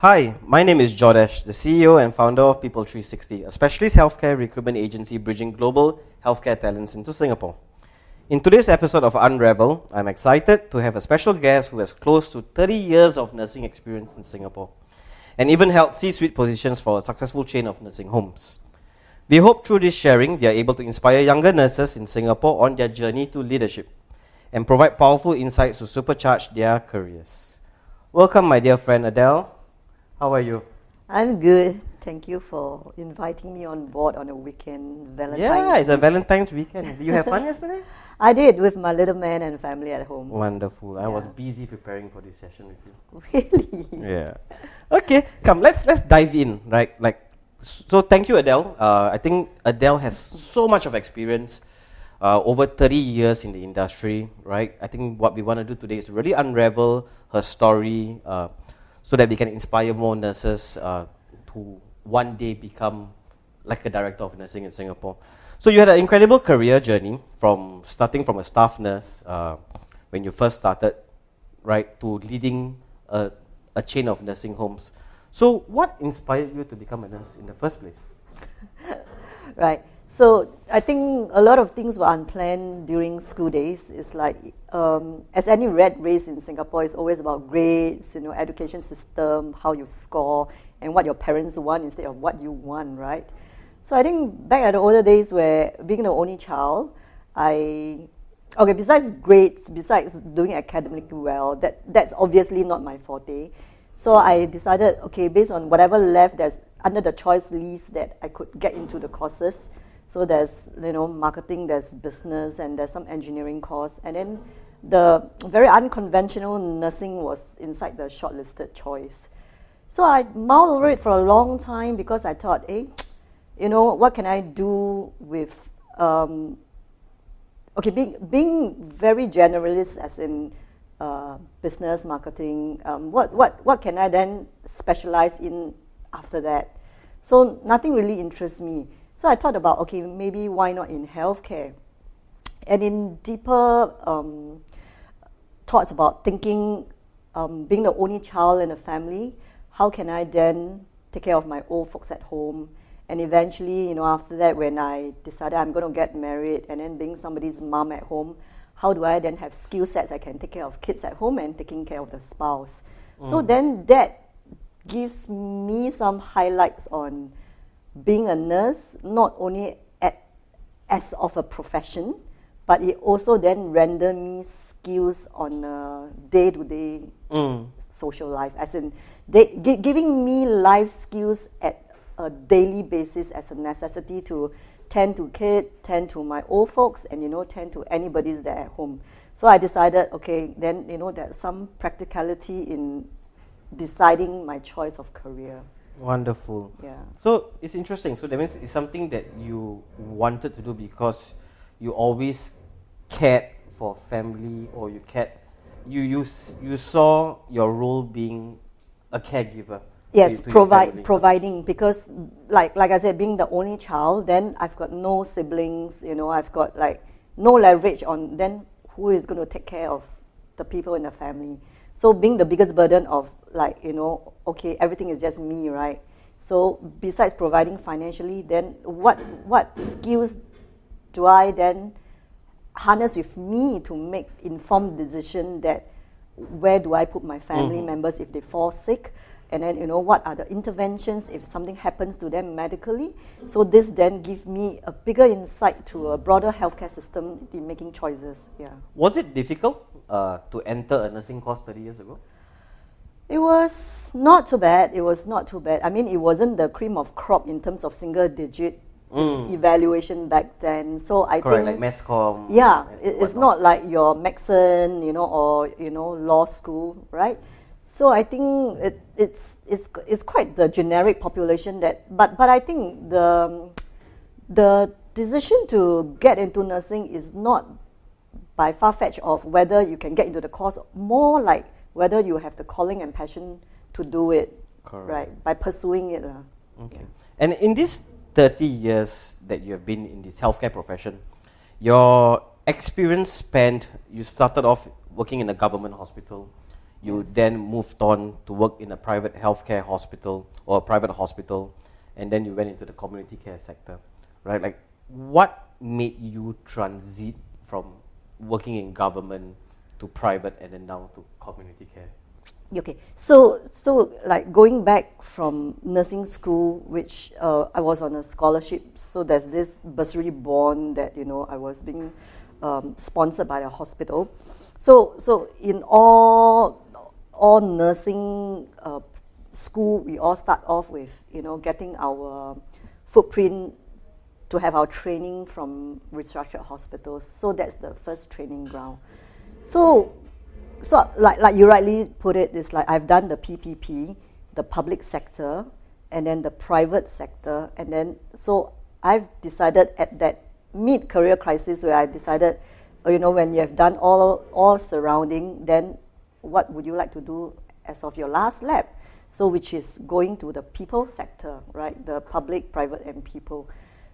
Hi, my name is Jordesh, the CEO and founder of People360, a specialist healthcare recruitment agency bridging global healthcare talents into Singapore. In today's episode of Unravel, I'm excited to have a special guest who has close to 30 years of nursing experience in Singapore and even held C-suite positions for a successful chain of nursing homes. We hope through this sharing, we are able to inspire younger nurses in Singapore on their journey to leadership and provide powerful insights to supercharge their careers. Welcome, my dear friend Adele. How are you? I'm good. Thank you for inviting me on board on a weekend, Valentine's Yeah, it's a week. Valentine's weekend. Did you have fun yesterday? I did with my little man and family at home. Wonderful. I was Yeah. busy preparing for this session with you. Really? Yeah. Okay, come, let's dive in, right? So thank you, Adele. I think Adele has so much of experience, over 30 years in the industry, right? I think what we want to do today is to really unravel her story, so that we can inspire more nurses to one day become like a director of nursing in Singapore. So you had an incredible career journey from starting from a staff nurse when you first started, right, to leading a chain of nursing homes. So what inspired you to become a nurse in the first place? Right. So I think a lot of things were unplanned during school days. It's like, as any rat race in Singapore, it's always about grades, education system, how you score, and what your parents want instead of what you want, right? So I think back at the older days where being the only child, besides grades, besides doing academically well, that's obviously not my forte. So I decided, based on whatever left that's under the choice list that I could get into the courses. So there's, marketing, there's business, and there's some engineering course. And then the very unconventional nursing was inside the shortlisted choice. So I mulled over it for a long time because I thought, what can I do with, being very generalist as in business, marketing, what can I then specialize in after that? So nothing really interests me. So I thought about, maybe why not in healthcare? And in deeper thoughts about thinking, being the only child in a family, how can I then take care of my old folks at home? And eventually, after that, when I decided I'm going to get married and then being somebody's mom at home, how do I then have skill sets I can take care of kids at home and taking care of the spouse? So then that gives me some highlights on being a nurse, not only as of a profession, but it also then render me skills on a day-to-day social life, as in giving me life skills at a daily basis as a necessity to tend to kids, tend to my old folks, and tend to anybody's there at home. So I decided, then there's some practicality in deciding my choice of career. Wonderful. Yeah. So it's interesting. So that means it's something that you wanted to do because you always cared for family, or you saw your role being a caregiver. Yes, to your family. providing, because like I said, being the only child, then I've got no siblings, I've got no leverage on then who is going to take care of the people in the family. So being the biggest burden of everything is just me, right? So besides providing financially, then what skills do I then harness with me to make informed decision that where do I put my family members if they fall sick? And then, what are the interventions if something happens to them medically? So this then gives me a bigger insight to a broader healthcare system in making choices. Yeah. Was it difficult to enter a nursing course 30 years ago? It was not too bad. I mean, it wasn't the cream of crop in terms of single digit evaluation back then. So I Correct, think, like MESCOM. yeah, it's not like your Maxon, or law school, right? So I think it's quite the generic population but I think the decision to get into nursing is not by far-fetched of whether you can get into the course, more like whether you have the calling and passion to do it. Correct. Right, by pursuing it. Okay. And in these 30 years that you have been in this healthcare profession, your experience spanned, you started off working in a government hospital. You then moved on to work in a private healthcare hospital or a private hospital, and then you went into the community care sector, right? Like, what made you transit from working in government to private and then now to community care? Okay, so like going back from nursing school, which I was on a scholarship, so there's this bursary bond that I was being sponsored by the hospital. So in all nursing school, we all start off with getting our footprint to have our training from restructured hospitals. So that's the first training ground. So like you rightly put it, it's like I've done the PPP, the public sector, and then the private sector, and then so I've decided at that mid-career crisis where I decided, when you have done all surrounding, then what would you like to do as of your last lap? So which is going to the people sector, right? The public, private, and people.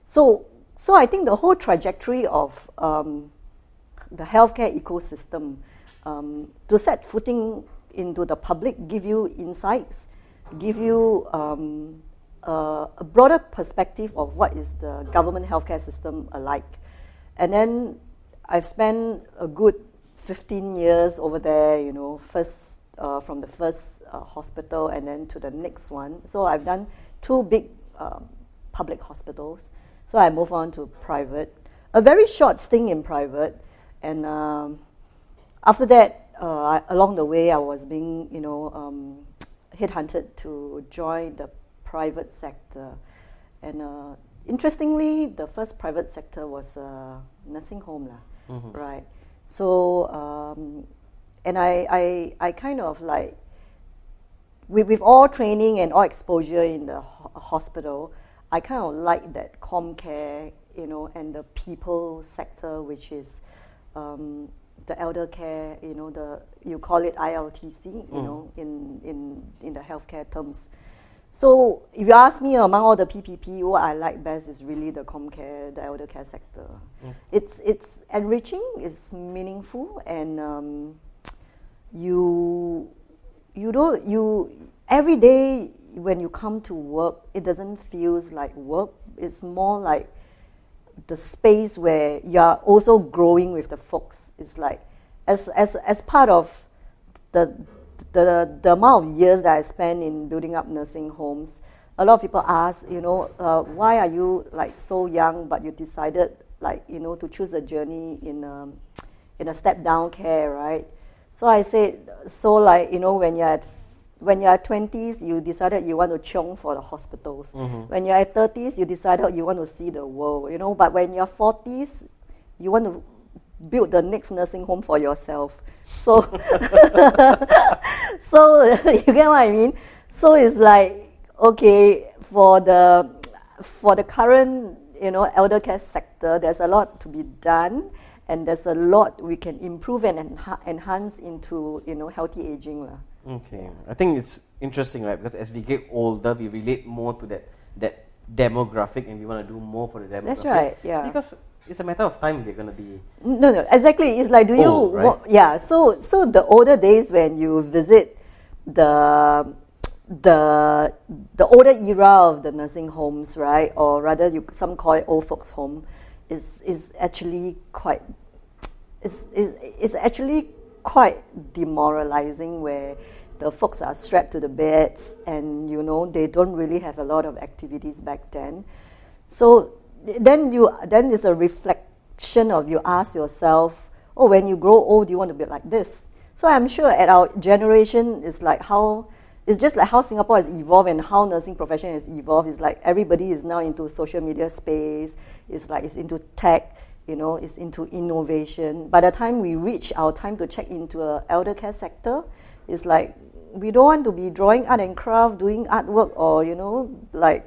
So I think the whole trajectory of the healthcare ecosystem, to set footing into the public, give you insights, give you a broader perspective of what is the government healthcare system alike. And then I've spent a good 15 years over there, first from the first hospital and then to the next one. So I've done 2 big public hospitals. So I moved on to private. A very short stint in private, and after that, along the way, I was being, headhunted to join the private sector. And interestingly, the first private sector was a nursing home, right? So, and I kind of like, with all training and all exposure in the hospital, I kind of like that comm care, and the people sector, which is the elder care, you call it ILTC, in the healthcare terms. So if you ask me among all the PPP, what I like best is really the comm care, the elder care sector. It's enriching, it's meaningful, and every day when you come to work, it doesn't feel like work. It's more like the space where you're also growing with the folks. It's like as part of the amount of years that I spent in building up nursing homes, a lot of people ask, why are you like so young, but you decided to choose a journey in a step down care, right? So I said, when you're at 20s, you decided you want to chiong for the hospitals. When you're at 30s, you decided you want to see the world, but when you're 40s, you want to build the next nursing home for yourself. So, so you get what I mean? So it's like, okay, for the current, elder care sector, there's a lot to be done, and there's a lot we can improve and enhance into, healthy aging. Okay, I think it's interesting, right? Because as we get older, we relate more to that demographic, and we want to do more for the demographic. That's right. Yeah. Because it's a matter of time we're going to be. No, exactly. It's like, right? So the older days when you visit the older era of the nursing homes, right, or rather some call it old folks home, is actually quite. It's actually quite demoralizing, where the folks are strapped to the beds and they don't really have a lot of activities back then. So then there's a reflection of, you ask yourself, when you grow old, you want to be like this. So I'm sure at our generation, it's just like how Singapore has evolved and how nursing profession has evolved. It's like everybody is now into social media space. It's into tech. It's into innovation. By the time we reach our time to check into an elder care sector, it's like we don't want to be drawing art and craft, doing artwork, or like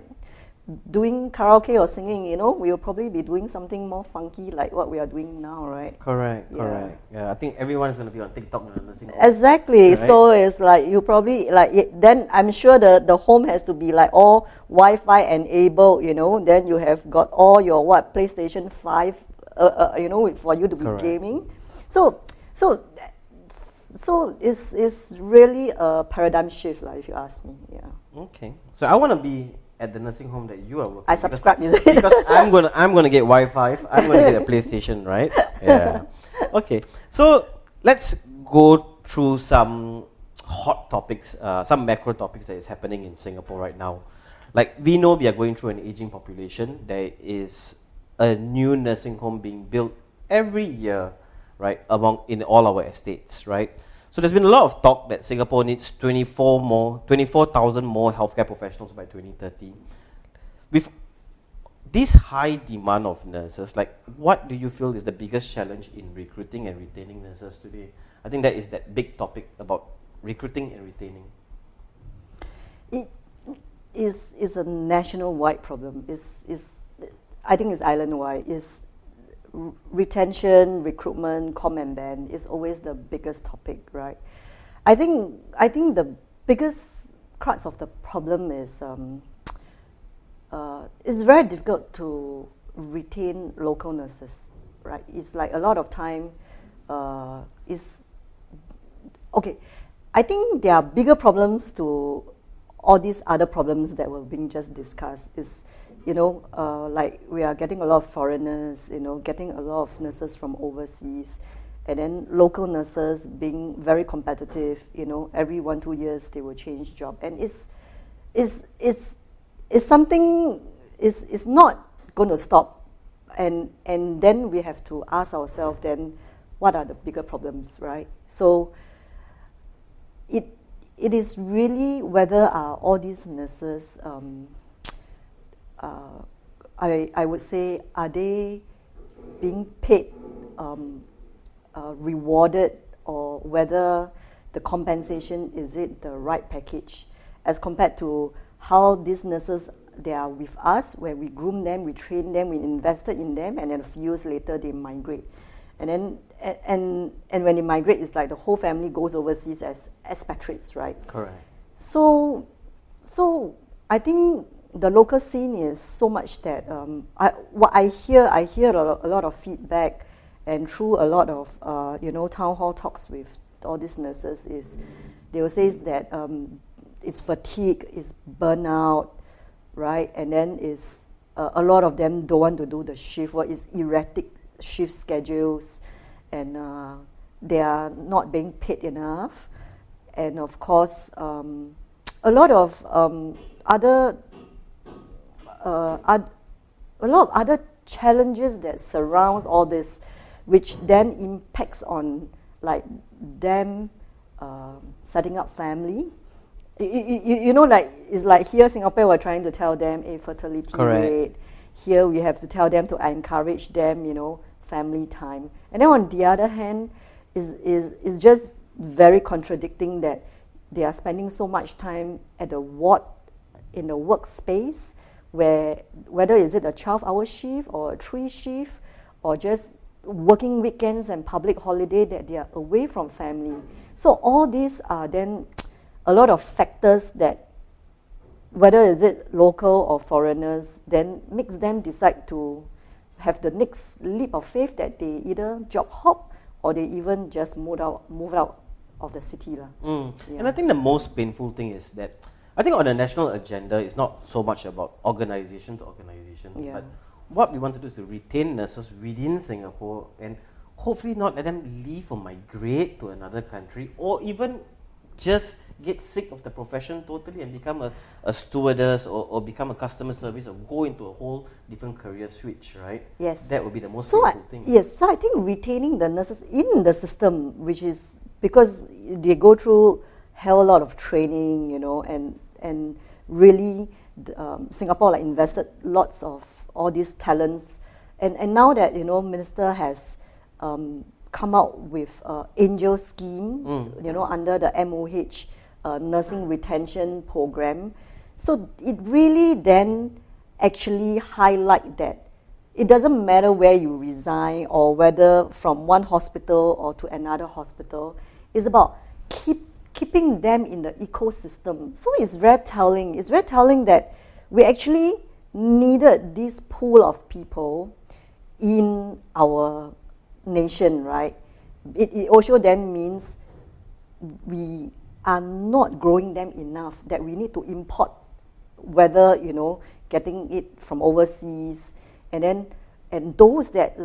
doing karaoke or singing. We'll probably be doing something more funky like what we are doing now, right? Correct. Yeah, I think everyone is going to be on TikTok in the nursing home. Exactly. Right? So it's like you probably then I'm sure the home has to be like all Wi-Fi enabled. Then you have got all your PlayStation 5. For you to be Correct. gaming, so so it's really a paradigm shift, like, if you ask me. Yeah. Okay. So I want to be at the nursing home that you are working. I subscribe, because I'm gonna get Wi-Fi. I'm gonna get a PlayStation, right? Yeah. Okay. So let's go through some hot topics, some macro topics that is happening in Singapore right now. Like, we know we are going through an aging population. There is a new nursing home being built every year, right, in all our estates, right? So there's been a lot of talk that Singapore needs 24,000 more healthcare professionals by 2030. With this high demand of nurses, like, what do you feel is the biggest challenge in recruiting and retaining nurses today? I think that is that big topic about recruiting and retaining. It is a national-wide problem. I think it's island-wide. It's retention, recruitment, com and ban is always the biggest topic, right? I think the biggest crux of the problem is it's very difficult to retain local nurses, right? It's like a lot of time okay. I think there are bigger problems to all these other problems that were being just discussed. Is, like, we are getting a lot of foreigners, getting a lot of nurses from overseas, and then local nurses being very competitive. Every 1-2 years they will change job, and it's something is not going to stop, and then we have to ask ourselves, then what are the bigger problems, right? So it is really whether all these nurses, I would say, are they being paid, rewarded, or whether the compensation, is it the right package, as compared to how these nurses, they are with us, where we groom them, we train them, we invested in them, and then a few years later they migrate. And then and when they migrate, it's like the whole family goes overseas as expatriates, right? Correct. So I think the local scene is so much that I hear a lot of feedback, and through a lot of town hall talks with all these nurses, is they will say that it's fatigue, it's burnout, right? And then is a lot of them don't want to do the shift work. It's erratic shift schedules, and they are not being paid enough, and of course a lot of other challenges that surrounds all this, which then impacts on, like, them setting up family. Like, it's like here Singapore, we're trying to tell them a fertility Correct. rate. Here we have to tell them to encourage them, family time. And then on the other hand, is just very contradicting that they are spending so much time at the ward, in the workspace, where whether is it a 12-hour shift or a 3 shift, or just working weekends and public holiday, that they are away from family. So all these are then a lot of factors that, whether is it local or foreigners, then makes them decide to have the next leap of faith that they either job hop, or they even just move out of the city. Yeah. And I think the most painful thing is that, I think on the national agenda, it's not so much about organization to organization, but what we want to do is to retain nurses within Singapore, and hopefully not let them leave or migrate to another country, or even just get sick of the profession totally and become a stewardess, or become a customer service, or go into a whole different career switch, right? Yes. That would be the most painful thing. Yes, so I think retaining the nurses in the system, which is because they go through hell a lot of training, and really Singapore invested lots of all these talents, and now that Minister has come out with Angel scheme, under the MOH nursing retention program. So it really then actually highlight that it doesn't matter where you resign, or whether from one hospital or to another hospital. It's about keeping them in the ecosystem. So it's very telling. It's very telling that we actually needed this pool of people in our nation, right? It also then means we are not growing them enough, that we need to import, whether, getting it from overseas, and those that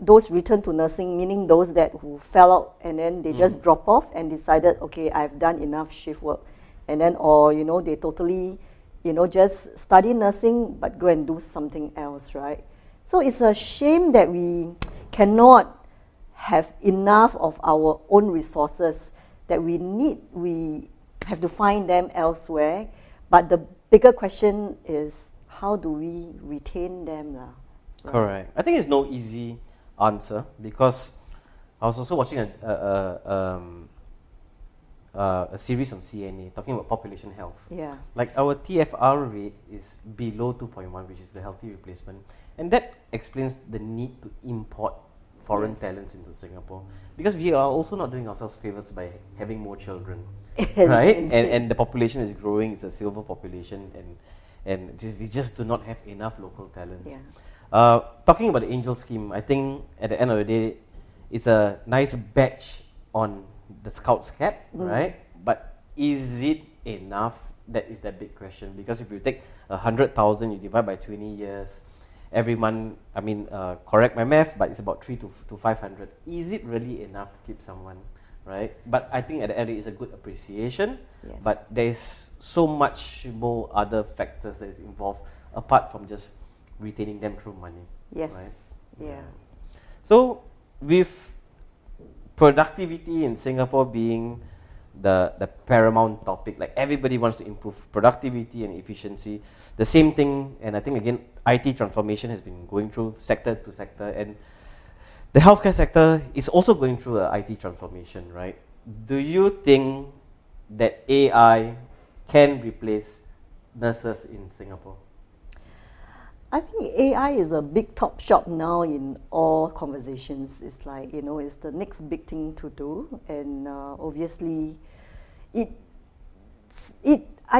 those return to nursing, meaning those that who fell out and then they just drop off and decided, okay, I've done enough shift work, and then, or they totally, just study nursing but go and do something else, right? So it's a shame that we cannot have enough of our own resources, that we have to find them elsewhere. But the bigger question is, how do we retain them? Right? Correct. I think it's no easy answer, because I was also watching a series on CNA talking about population health. Yeah. Like our TFR rate is below 2.1, which is the healthy replacement, and that explains the need to import foreign talents into Singapore, because we are also not doing ourselves favors by having more children, right? And the population is growing; it's a silver population, and we just do not have enough local talents. Yeah. Talking about the Angel Scheme, I think at the end of the day, it's a nice badge on the Scouts cap, right? But is it enough? That is the big question. Because if you take 100,000, you divide by 20 years, every month, correct my math, but it's about 300 to 500. Is it really enough to keep someone, right? But I think at the end, it's a good appreciation. Yes. But there's so much more other factors that is involved apart from just retaining them through money. Yes. Right? Yeah. So with productivity in Singapore being the paramount topic, like everybody wants to improve productivity and efficiency. The same thing, and I think again, IT transformation has been going through sector to sector, and the healthcare sector is also going through a IT transformation, right? Do you think that AI can replace nurses in Singapore? I think AI is a big top shop now in all conversations. It's like, it's the next big thing to do. And obviously, I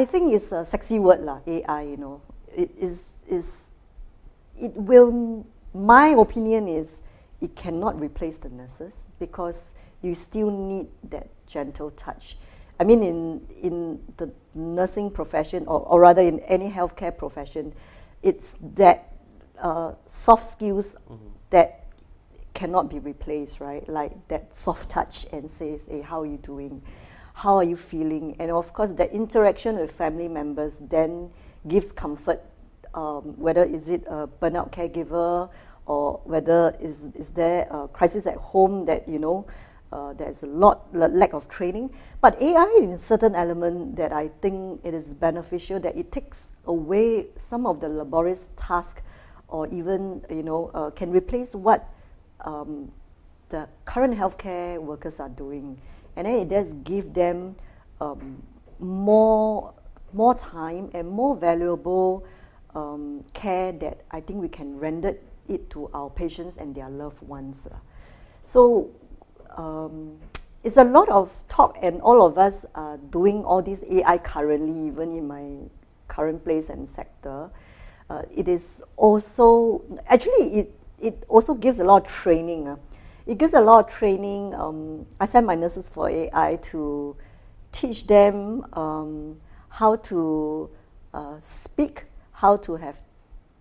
think it's a sexy word, AI, It will, my opinion is, it cannot replace the nurses, because you still need that gentle touch. I mean, in the nursing profession, or rather in any healthcare profession, it's that soft skills that cannot be replaced, right? Like that soft touch and says, hey, how are you doing? How are you feeling? And of course, the interaction with family members then gives comfort, whether is it a burnout caregiver, or whether is there a crisis at home that, there's a lack of training. But AI in certain element that I think it is beneficial, that it takes away some of the laborious tasks, or even, can replace what the current healthcare workers are doing. And then it does give them more time and more valuable care that I think we can render it to our patients and their loved ones. So it's a lot of talk, and all of us are doing all this AI currently, even in my current place and sector. It is also, actually, it also gives a lot of training. It gives a lot of training. I send my nurses for AI to teach them how to speak, how to have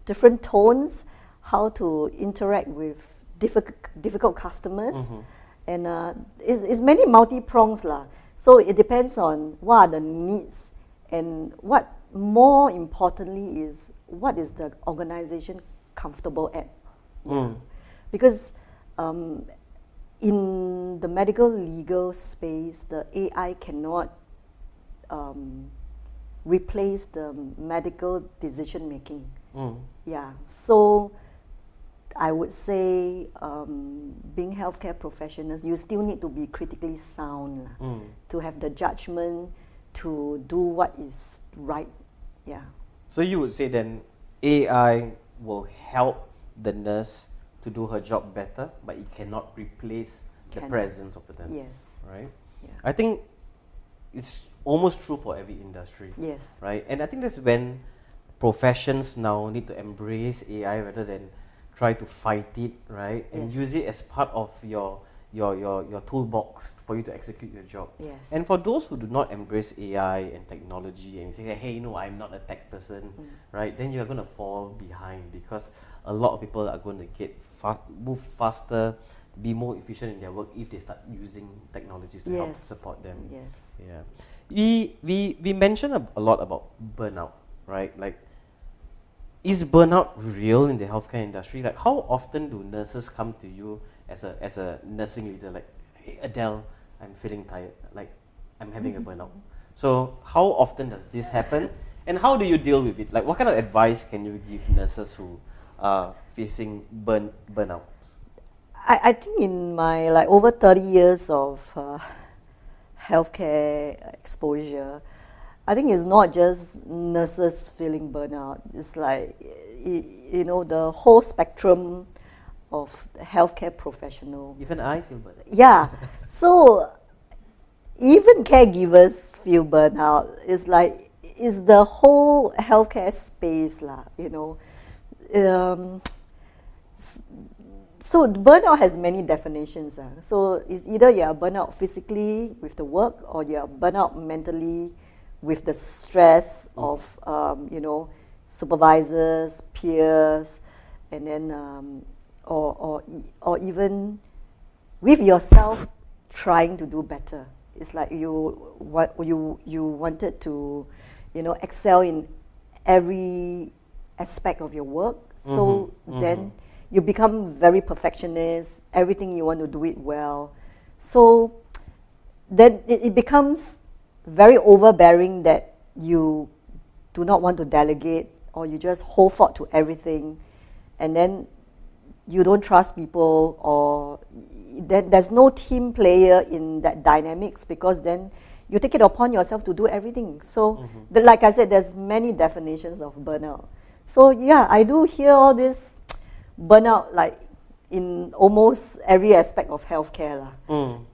different tones, how to interact with difficult customers. Mm-hmm. And it's many multi-prongs. So it depends on what are the needs, and what more importantly is, what is the organization comfortable at. Because in the medical legal space, the AI cannot replace the medical decision making. Yeah. So I would say, being healthcare professionals, you still need to be critically sound, to have the judgment to do what is right. Yeah. So you would say then AI will help the nurse to do her job better, but it cannot replace the presence of the nurse. Yes. Right? Yeah. I think it's almost true for every industry. Yes. Right? And I think that's when professions now need to embrace AI rather than try to fight it, right? And use it as part of your your toolbox for you to execute your job. Yes. And for those who do not embrace AI and technology and say, hey, no, I'm not a tech person, right? Then you're going to fall behind, because a lot of people are going to get move faster, be more efficient in their work if they start using technologies to help support them. Yes. Yeah. We mentioned a lot about burnout, right? Like, is burnout real in the healthcare industry? Like, how often do nurses come to you as a nursing leader, like, hey, Adele, I'm feeling tired, like, I'm having a burnout. So how often does this happen, and how do you deal with it? Like, what kind of advice can you give nurses who are facing burnout? I think in my over 30 years of healthcare exposure, I think it's not just nurses feeling burnout. It's like, the whole spectrum of healthcare professional. Even I feel burnout. Yeah. So even caregivers feel burnout. It's like, it's the whole healthcare space, So burnout has many definitions. So it's either you're burnout physically with the work, or you're burnout mentally with the stress of supervisors, peers, and then or even with yourself trying to do better. It's like you wanted to excel in every aspect of your work. So then you become very perfectionist. Everything you want to do it well. So then it becomes very overbearing, that you do not want to delegate, or you just hold fort to everything, and then you don't trust people, or there's no team player in that dynamics, because then you take it upon yourself to do everything. So like I said, there's many definitions of burnout. So yeah, I do hear all this burnout like in almost every aspect of healthcare.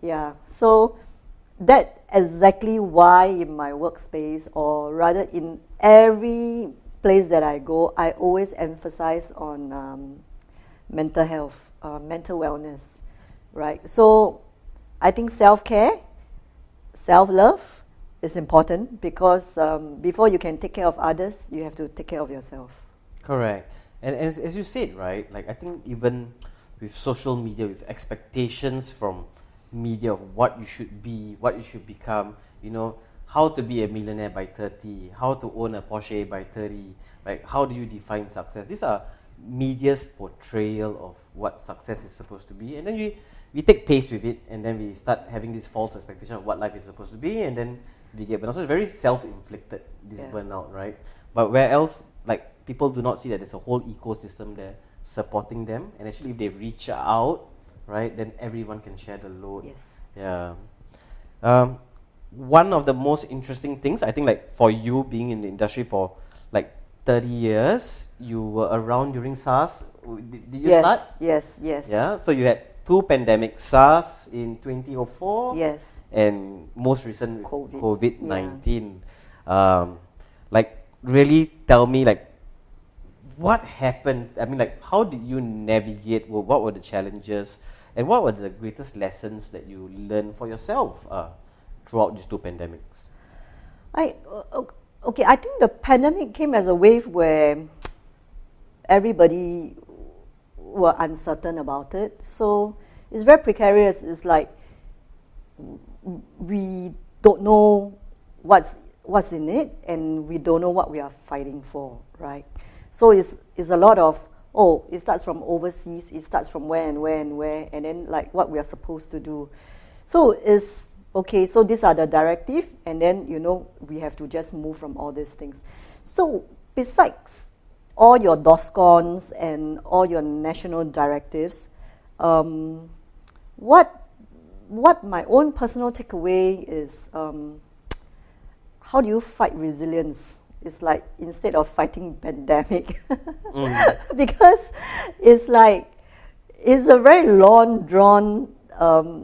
Yeah, so that's exactly why in my workspace, or rather in every place that I go, I always emphasize on mental health, mental wellness, right? So I think self-care, self-love is important, because before you can take care of others, you have to take care of yourself. Correct. And as you said, right, like I think even with social media, with expectations from media of what you should be, what you should become, how to be a millionaire by 30, how to own a Porsche by 30, like how do you define success? These are media's portrayal of what success is supposed to be, and then we take pace with it, and then we start having this false expectation of what life is supposed to be, and then we get burnout. So it's very self-inflicted, this burnout, right? But where else, like, people do not see that there's a whole ecosystem there supporting them, and actually if they reach out, right, then everyone can share the load. Yes. Yeah. One of the most interesting things, I think, like for you being in the industry for like 30 years, you were around during SARS. Did you start? Yes. Yeah. So you had two pandemics, SARS in 2004. Yes. And most recent COVID-19. Yeah. Like, really tell me, like, what happened? I mean, like, how did you navigate? What were the challenges? And what were the greatest lessons that you learned for yourself throughout these two pandemics? Okay, I think the pandemic came as a wave where everybody were uncertain about it. So it's very precarious. It's like we don't know what's in it, and we don't know what we are fighting for, right? So it's a lot of, it starts from overseas, it starts from where, and then like what we are supposed to do. So it's okay, so these are the directives, and then we have to just move from all these things. So besides all your DOSCONs and all your national directives, what my own personal takeaway is, how do you fight resilience? It's like, instead of fighting pandemic, because it's like, it's a very long drawn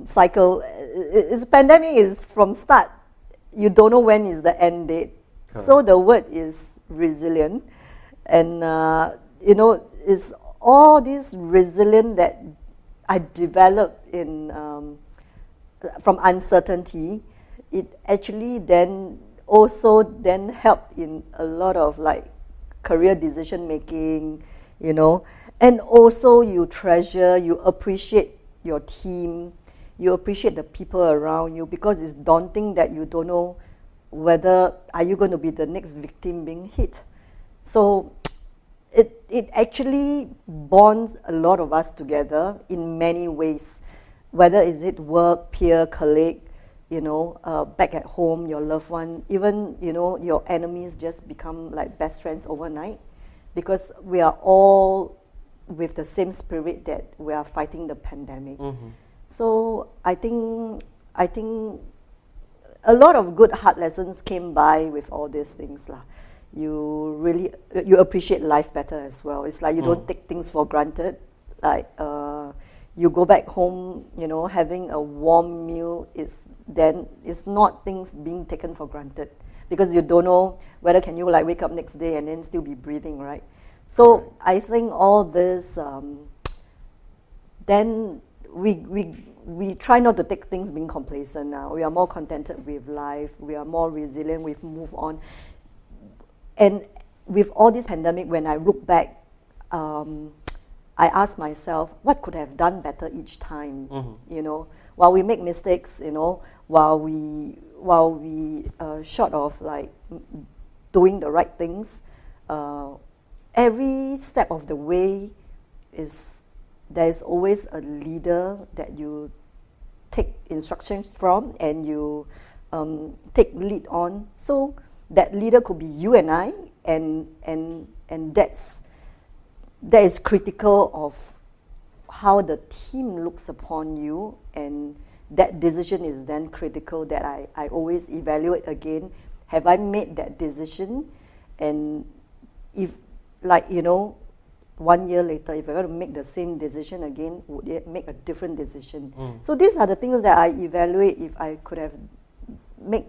cycle. It's pandemic is from start, you don't know when is the end date. Correct. So the word is resilient, and it's all this resilient that I developed from uncertainty, it actually then also then helped in a lot of like career decision making, you know, and also you treasure, you appreciate your team, you appreciate the people around you, because it's daunting that you don't know whether are you going to be the next victim being hit. So it actually bonds a lot of us together in many ways, whether is it work, peer, colleague, you know, back at home, your loved one, even, you know, your enemies just become like best friends overnight, because we are all with the same spirit that we are fighting the pandemic. Mm-hmm. So I think a lot of good hard lessons came by with all these things lah. You appreciate life better as well. It's like you don't take things for granted. Like you go back home, you know, having a warm meal is not things being taken for granted, because you don't know whether can you like wake up next day and then still be breathing, right? So right. I think all this, then we try not to take things being complacent now. We are more contented with life. We are more resilient. We've moved on. And with all this pandemic, when I look back, I ask myself, what could I have done better each time? Mm-hmm. You know, while we make mistakes, you know, while we short of like doing the right things, every step of the way there is always a leader that you take instructions from and you take lead on. So that leader could be you and I, and that is critical of how the team looks upon you, and that decision is then critical that I always evaluate again. Have I made that decision? And if, like, you know, 1 year later, if I got to make the same decision again, would it make a different decision? So these are the things that I evaluate if I could have made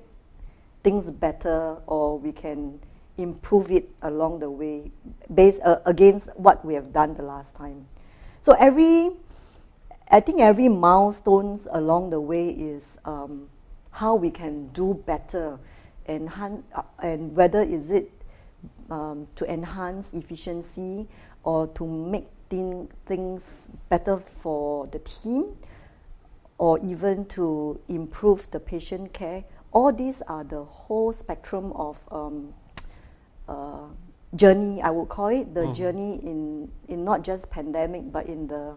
things better, or we can improve it along the way based against what we have done the last time. So I think every milestones along the way is how we can do better, and whether is it to enhance efficiency or to make things better for the team, or even to improve the patient care. All these are the whole spectrum of journey, I would call it, the journey in not just pandemic, but in the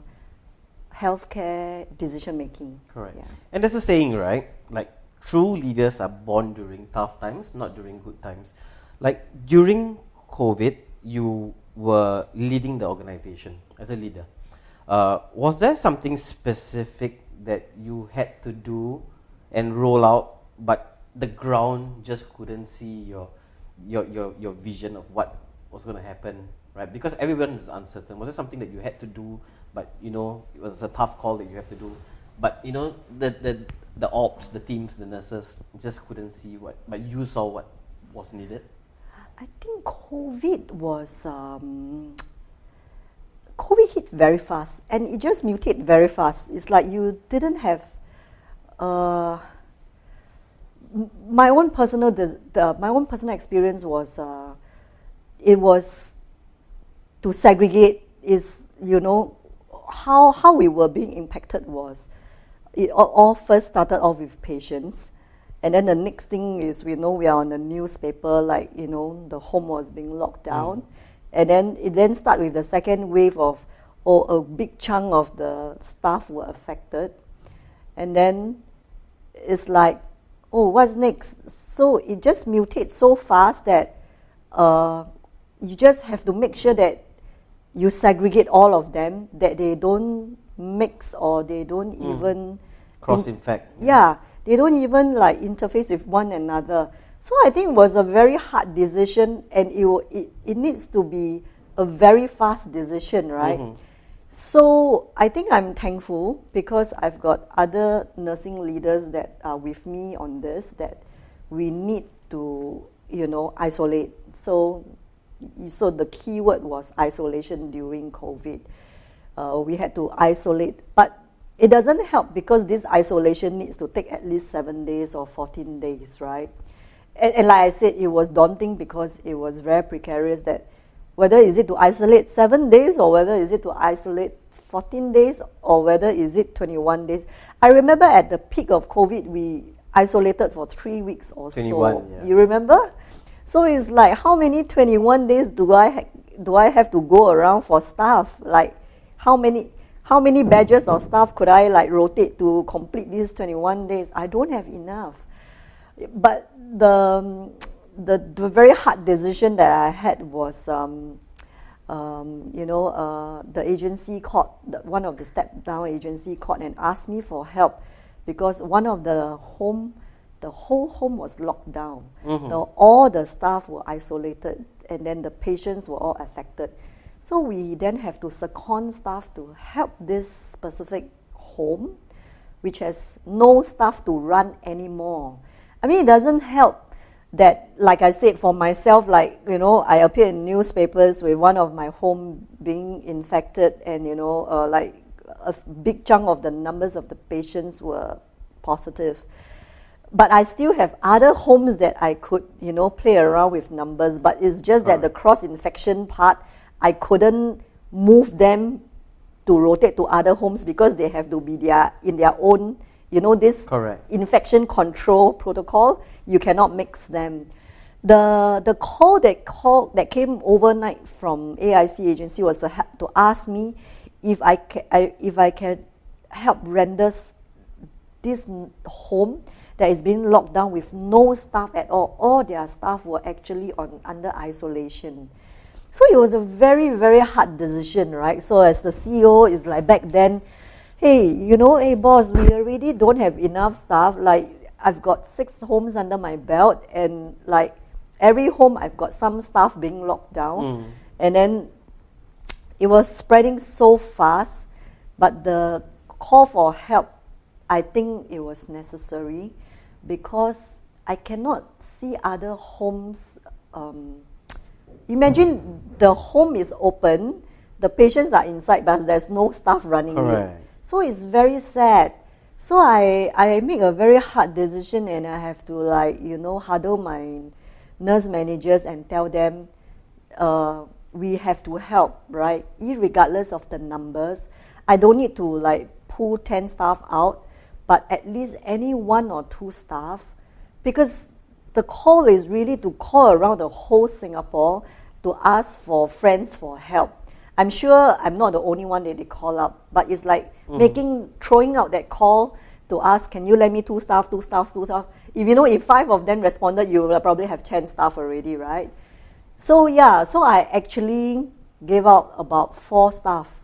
healthcare decision making. Correct. Yeah. And there's a saying, right? Like, true leaders are born during tough times, not during good times. Like, during COVID, you were leading the organization as a leader. Was there something specific that you had to do and roll out, but the ground just couldn't see your vision of what was going to happen, right? Because everyone is uncertain. Was it something that you had to do, but you know it was a tough call that you have to do, but you know the ops, the teams, the nurses just couldn't see what, but you saw what was needed? I think COVID hit very fast, and it just mutated very fast. It's like you didn't have. My own personal experience was it was to segregate. Is, you know, how we were being impacted was it all first started off with patients. And then the next thing is, we know we are on the newspaper, like, you know, the home was being locked down. And then it then started with the second wave of, a big chunk of the staff were affected. And then it's like, what's next? So it just mutates so fast that you just have to make sure that you segregate all of them, that they don't mix, or they don't even... cross-infect. Yeah. They don't even like interface with one another. So I think it was a very hard decision, and it needs to be a very fast decision, right? Mm-hmm. So I think I'm thankful, because I've got other nursing leaders that are with me on this, that we need to, you know, isolate. So the key word was isolation during COVID. we had to isolate. But it doesn't help because this isolation needs to take at least 7 days or 14 days, right? And like I said, it was daunting because it was very precarious that whether is it to isolate 7 days or whether is it to isolate 14 days or whether is it 21 days. I remember at the peak of COVID, we isolated for 3 weeks or 21, so. yeah. You remember? So it's like, how many 21 days do I have to go around for staff? Like, how many badges of staff could I like rotate to complete these 21 days? I don't have enough. But the very hard decision that I had was, the agency called, one of the step-down agency called and asked me for help because one of the whole home was locked down. All the staff were isolated and then the patients were all affected. So we then have to second staff to help this specific home, which has no staff to run anymore. I mean, it doesn't help that, like I said, for myself, like, I appear in newspapers with one of my home being infected and, like a big chunk of the numbers of the patients were positive. But I still have other homes that I could, play around with numbers, but it's just that the cross-infection part, I couldn't move them to rotate to other homes because they have to be in their own, this Correct. infection control protocol. You cannot mix them. The call that came overnight from AIC agency was to ask me if I can help render this home that is being locked down with no staff at all. All their staff were actually under isolation. So it was a very, very hard decision, right? So as the CEO, is like back then, hey, hey boss, we already don't have enough staff. Like, I've got 6 homes under my belt, and like every home I've got some staff being locked down. And then it was spreading so fast, but the call for help, I think it was necessary because I cannot see other homes. Imagine the home is open, the patients are inside, but there's no staff running it. So it's very sad. So I make a very hard decision, and I have to huddle my nurse managers and tell them we have to help, right? Irregardless of the numbers. I don't need to pull 10 staff out, but at least any 1 or 2 staff, because the call is really to call around the whole Singapore to ask for friends for help. I'm sure I'm not the only one that they call up, but it's like throwing out that call to ask, can you lend me 2 staff? If 5 of them responded, you will probably have 10 staff already, right? So I actually gave out about 4 staff.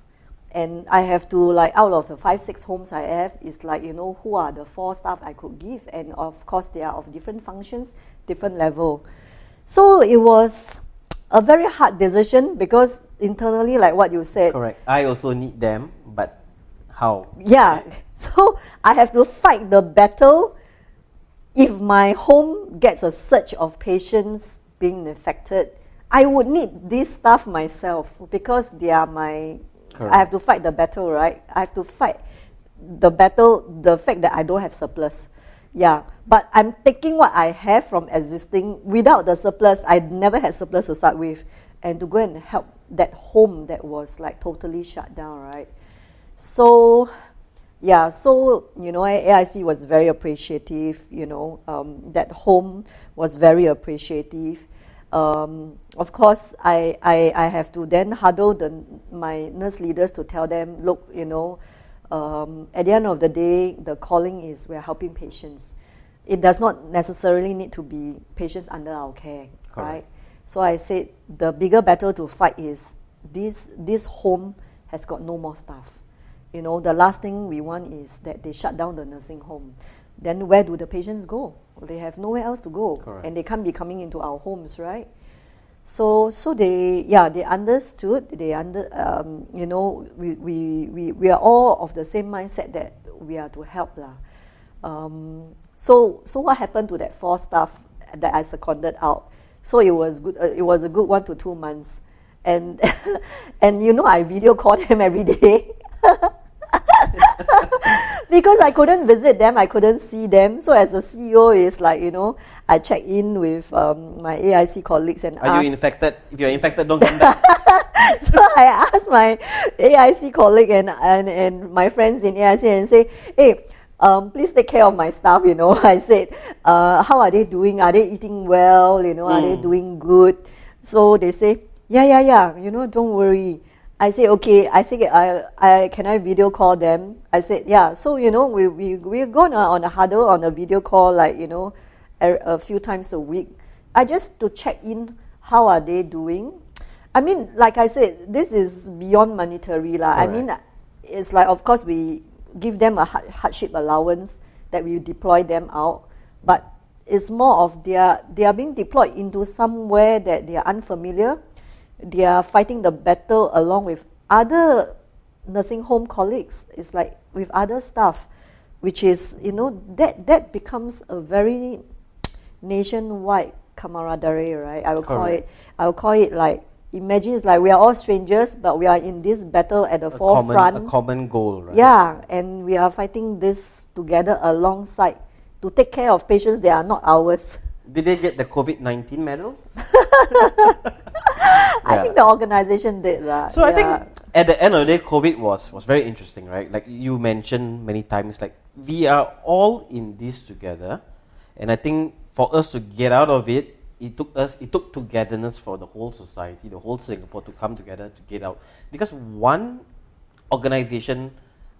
And I have to, out of the 5-6 homes I have, is who are the 4 staff I could give. And of course, they are of different functions, different level. So it was a very hard decision because internally, like what you said. Correct. I also need them, but how? Yeah. So I have to fight the battle. If my home gets a surge of patients being infected, I would need these staff myself because they are my... Correct. I have to fight the battle, right? I have to fight the battle, the fact that I don't have surplus. Yeah, but I'm taking what I have from existing. Without the surplus, I never had surplus to start with, and to go and help that home that was totally shut down, right? So, AIC was very appreciative. That home was very appreciative. Of course, I have to then huddle my nurse leaders to tell them, look, at the end of the day, the calling is we're helping patients. It does not necessarily need to be patients under our care, right? So I said the bigger battle to fight is this home has got no more staff. The last thing we want is that they shut down the nursing home. Then where do the patients go? They have nowhere else to go. Correct. And they can't be coming into our homes, right? So they understood. We are all of the same mindset that we are to help lah. So what happened to that 4 staff that I seconded out? So it was good. It was a good 1 to 2 months, and and I video call them every day. Because I couldn't visit them, I couldn't see them. So as a CEO, it's like, I check in with my AIC colleagues and Are you infected? If you're infected, don't come back. So I asked my AIC colleague and my friends in AIC and say, hey, please take care of my staff, I said, how are they doing? Are they eating well? Are they doing good? So they say, yeah, don't worry. I say, okay. I say, I can I video call them? I said, yeah. So, we're going on a huddle, on a video call, like, a few times a week. I just to check in, how are they doing? I mean, like I said, this is beyond monetary. I mean, it's like, of course, we give them a hardship allowance that we deploy them out. But it's more of they are being deployed into somewhere that they are unfamiliar. They are fighting the battle along with other nursing home colleagues. It's like with other staff, which is, that becomes a very nationwide camaraderie, right? I will call it like, imagine it's like we are all strangers, but we are in this battle at the forefront. A common goal, right? Yeah, and we are fighting this together alongside to take care of patients that are not ours. Did they get the COVID-19 medals? I think the organization did that. So I think at the end of the day, COVID was very interesting, right? Like you mentioned many times, like we are all in this together, and I think for us to get out of it, it took togetherness for the whole society, the whole Singapore to come together to get out. Because one organization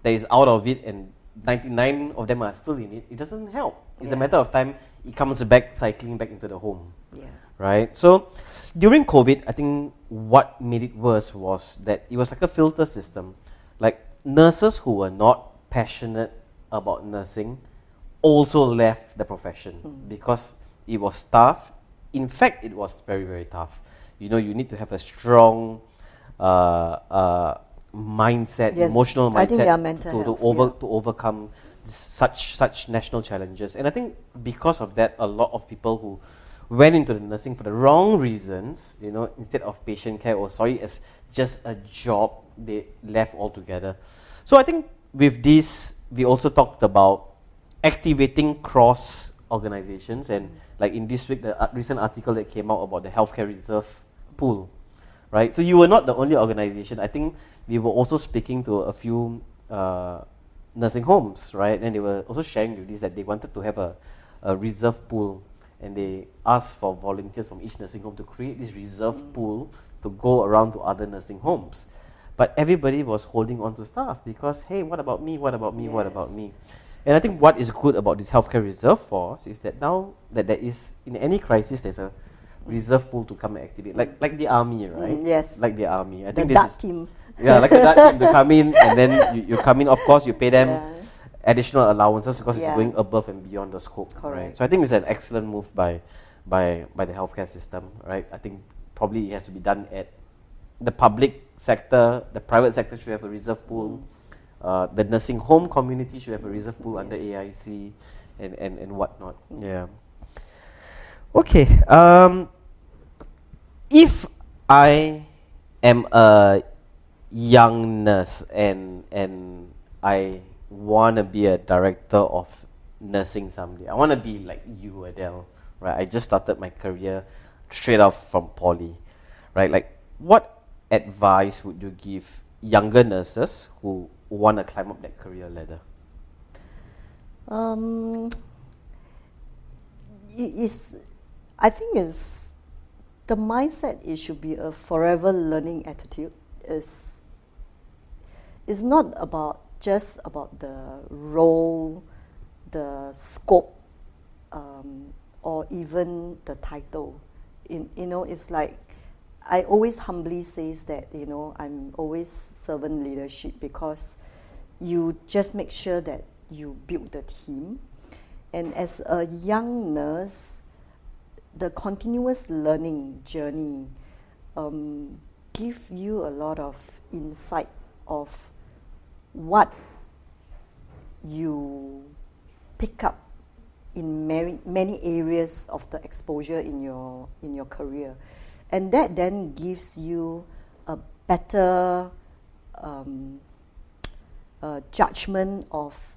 that is out of it and 99 of them are still in it, it doesn't help. It's a matter of time, it comes back, cycling back into the home. Yeah. Right? So, during COVID, I think what made it worse was that it was like a filter system. Like, nurses who were not passionate about nursing also left the profession because it was tough. In fact, it was very, very tough. You need to have a strong mindset, emotional mindset to overcome such national challenges. And I think because of that, a lot of people who went into the nursing for the wrong reasons, instead of patient care or as just a job, they left altogether. So I think with this, we also talked about activating cross organizations, and like in this week, the recent article that came out about the healthcare reserve pool, right? So you were not the only organization. I think we were also speaking to a few nursing homes, right? And they were also sharing with this that they wanted to have a reserve pool, and they asked for volunteers from each nursing home to create this reserve pool to go around to other nursing homes. But everybody was holding on to staff because, hey, what about me? What about me? What about me? And I think what is good about this healthcare reserve force is that now that there is, in any crisis, there's a reserve pool to come and activate, like the army, right? Yes. Like the army. I the think this DART is team. Yeah, like a DART team. They come in, and then you come in. Of course, you pay them additional allowances because it's going above and beyond the scope. Correct. Right? So I think it's an excellent move by the healthcare system, right? I think probably it has to be done at the public sector. The private sector should have a reserve pool. The nursing home community should have a reserve pool under AIC and whatnot. Yeah. Okay. If I am a young nurse and I want to be a director of nursing someday, I want to be like you, Adele, right? I just started my career straight off from poly, right? Like, what advice would you give younger nurses who want to climb up that career ladder? I think it's the mindset. It should be a forever learning attitude. It's not just about the role, the scope, or even the title. It's like I always humbly says that I'm always servant leadership, because you just make sure that you build the team. And as a young nurse, the continuous learning journey give you a lot of insight of what you pick up in many areas of the exposure in your career. and that then gives you a better judgment of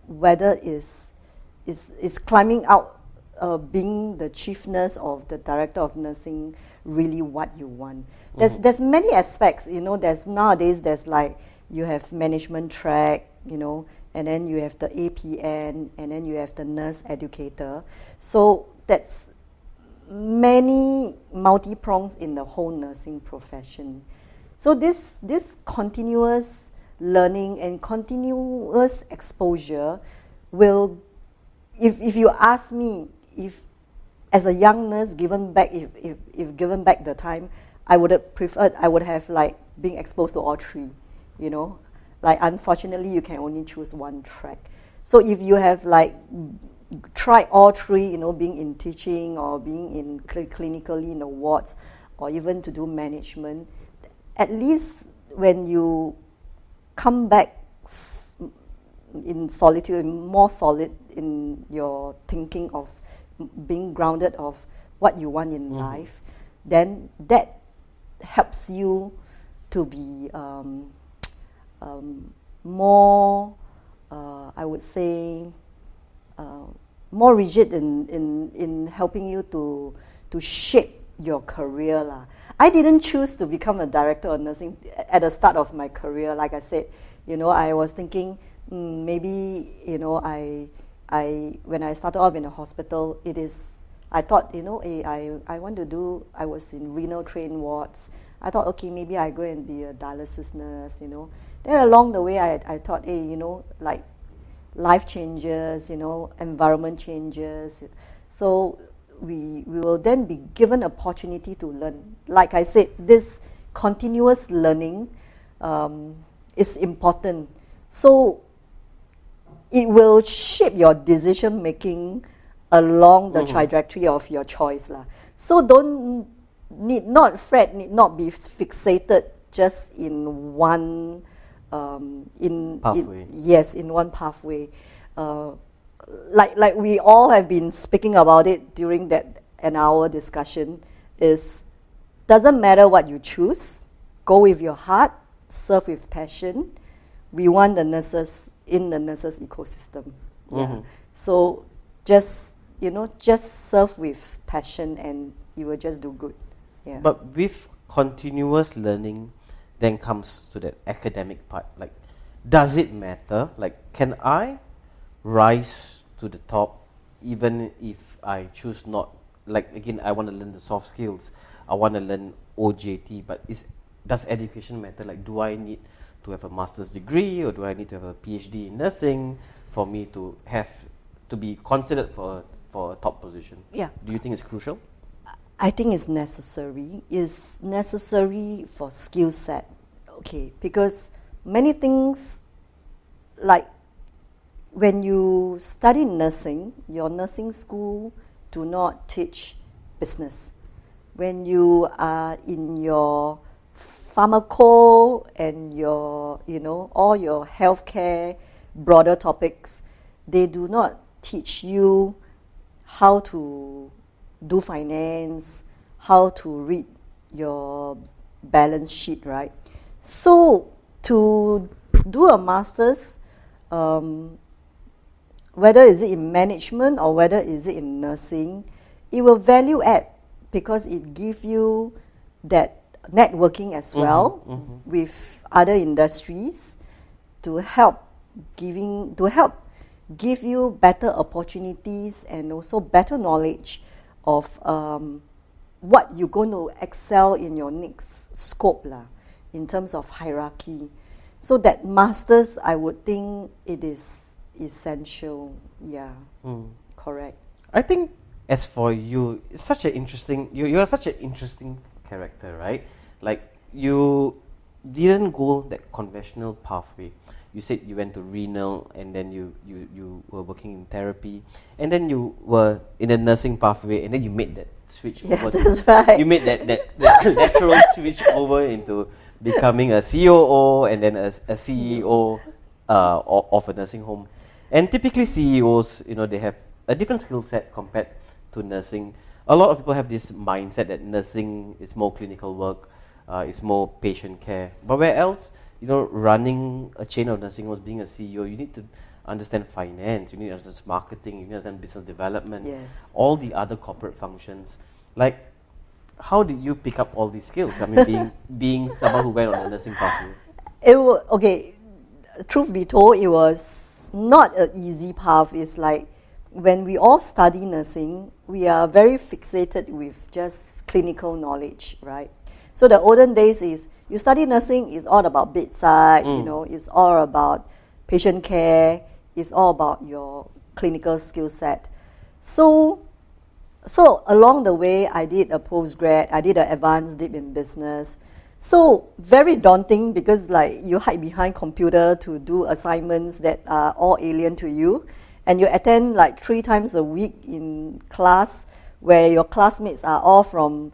whether is climbing out, being the chief nurse or the director of nursing really what you want. There's many aspects, there's nowadays there's like you have management track, and then you have the APN, and then you have the nurse educator. So that's many multi-prongs in the whole nursing profession. So this continuous learning and continuous exposure will, if you ask me, if as a young nurse given back, if given back the time, I would have preferred, I would have like being exposed to all three, Like unfortunately you can only choose one track. So if you have like tried all three, being in teaching or being in clinically in the wards or even to do management, at least when you come back in solitude, more solid in your thinking of being grounded of what you want in life, then that helps you to be more, I would say, more rigid in helping you to shape your career lah. I didn't choose to become a director of nursing at the start of my career. Like I said, I was thinking maybe I when I started off in a hospital, I thought I want to do. I was in renal trained wards. I thought, okay, maybe I go and be a dialysis nurse. Then along the way, I thought, hey, like life changes, environment changes. So we will then be given opportunity to learn. Like I said, this continuous learning is important. So it will shape your decision making along the trajectory of your choice lah. So need not be fixated just in one pathway. In one pathway. Like we all have been speaking about it during that an hour discussion, is doesn't matter what you choose, go with your heart, serve with passion. We want the nurses in the nurses ecosystem. So just serve with passion and you will just do good. Yeah. But with continuous learning, then comes to that academic part. Like, does it matter? Like, can I rise to the top even if I choose not? Like, again, I want to learn the soft skills. I want to learn OJT. But does education matter? Like, do I need to have a master's degree or do I need to have a PhD in nursing for me to be considered for a top position? Yeah. Do you think it's crucial? I think it's necessary. It's necessary for skill set. Okay, because many things, like when you study nursing, your nursing school do not teach business. When you are in your pharmaco and your, all your healthcare broader topics, they do not teach you how to do finance, how to read your balance sheet, right? So to do a master's, whether is it in management or whether is it in nursing, it will value add because it gives you that networking as well with other industries to help give you better opportunities and also better knowledge of what you're going to excel in your next scope lah, in terms of hierarchy. So that masters, I would think it is essential. Yeah, correct. I think as for you, it's such an interesting. You are such an interesting character, right? Like, you didn't go that conventional pathway. You said you went to renal and then you were working in therapy and then you were in the nursing pathway and then you made that switch over. That's right. You made that lateral switch over into becoming a COO and then a CEO of a nursing home. And typically CEOs, they have a different skill set compared to nursing. a lot of people have this mindset that nursing is more clinical work, it's more patient care. But where else, running a chain of nursing homes, being a CEO, you need to understand finance, you need to understand marketing, you need to understand business development, Yes. all the other corporate functions. Like, how did you pick up all these skills? I mean, being someone who went on the nursing pathway. Okay, truth be told, it was not an easy path. It's like when we all study nursing, we are very fixated with just clinical knowledge, right? So the olden days is you study nursing is all about bedside, it's all about patient care, it's all about your clinical skill set. So along the way, I did a postgrad, I did an advanced dip in business. So very daunting because like you hide behind computer to do assignments that are all alien to you, and you attend like 3 times a week in class where your classmates are all from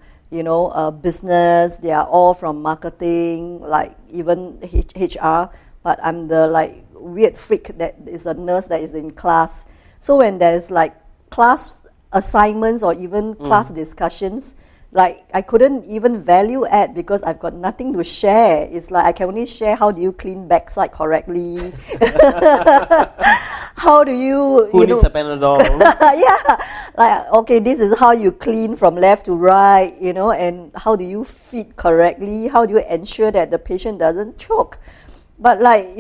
business, they are all from marketing, like even HR, but I'm the like weird freak that is a nurse that is in class. So when there's like class assignments or even class discussions, like I couldn't even value add because I've got nothing to share. It's like I can only share how do you clean backside correctly. How do you Who needs a Panadol? yeah, like okay, this is how you clean from left to right, and how do you feed correctly? How do you ensure that the patient doesn't choke? But like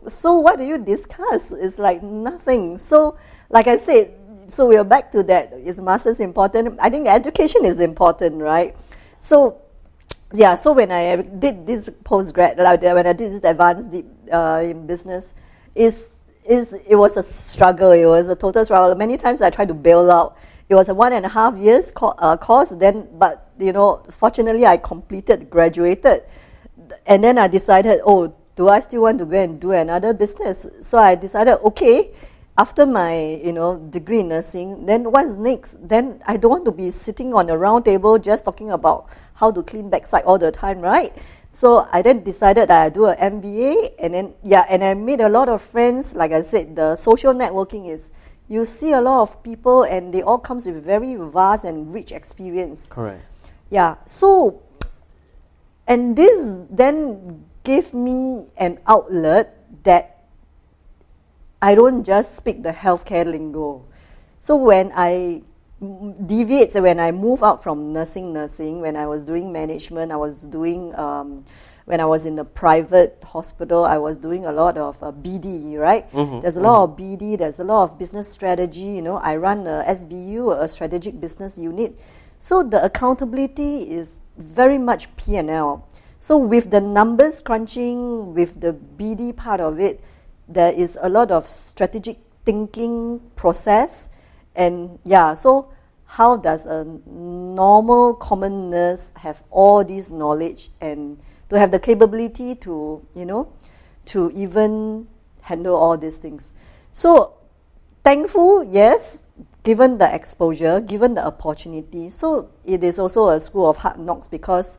so what do you discuss? It's like nothing. So like I said, so we are back to that. Is masters important? I think education is important, right? So yeah, so when I did this postgrad, like when I did this advanced deep in business, it was a struggle. It was a total struggle. Many times I tried to bail out. It was a 1.5 years course. Then, but fortunately I completed, graduated, and then I decided, oh, do I still want to go and do another business? So I decided, okay, after my degree in nursing, then what's next? Then I don't want to be sitting on a round table just talking about how to clean backside all the time, right? So I then decided that I do an MBA, and I made a lot of friends. Like I said, the social networking is you see a lot of people, and they all comes with very vast and rich experience. Correct. Yeah. So, and this then gave me an outlet that I don't just speak the healthcare lingo. So when I when I move out from nursing, when I was doing management, I was doing, when I was in the private hospital, I was doing a lot of BD, right? There's a lot of BD, there's a lot of business strategy, I run a SBU, a strategic business unit. So the accountability is very much P&L. So with the numbers crunching, with the BD part of it, there is a lot of strategic thinking process. And so how does a normal common nurse have all this knowledge and to have the capability to, to even handle all these things? So thankful, yes, given the exposure, given the opportunity. So it is also a school of hard knocks because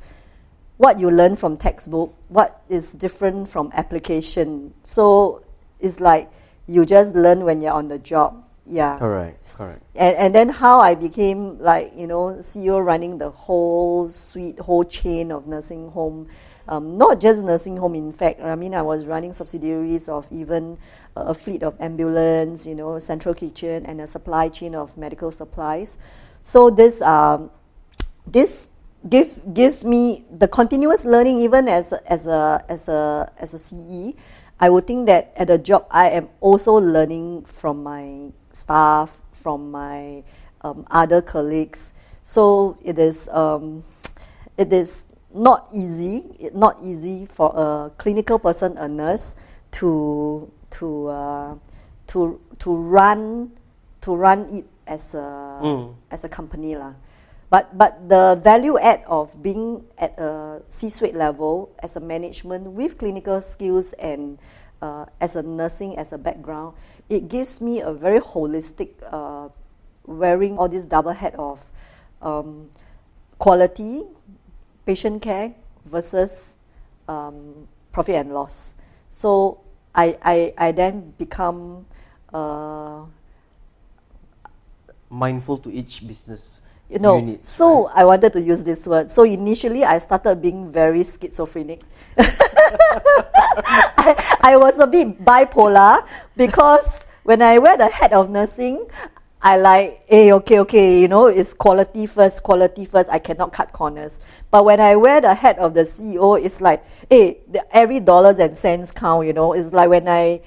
what you learn from textbook, what is different from application. So it's like you just learn when you're on the job. Yeah. Correct. And then how I became like, CEO running the whole suite, whole chain of nursing home. Not just nursing home, in fact. I mean, I was running subsidiaries of even a fleet of ambulance, central kitchen, and a supply chain of medical supplies. So this gives me the continuous learning, even as a CE. I would think that at a job, I am also learning from my staff, from my other colleagues. So it is not easy for a clinical person, a nurse, to run it as a company lah. But the value add of being at a C-suite level as a management with clinical skills and as a nursing, as a background, it gives me a very holistic, wearing all this double hat of quality, patient care versus profit and loss. So I then become mindful to each business Units, so right? I wanted to use this word. So initially, I started being very schizophrenic. I was a bit bipolar because when I wear the hat of nursing, I like, hey, okay, it's quality first, I cannot cut corners. But when I wear the hat of the CEO, it's like, hey, every dollars and cents count, It's like when I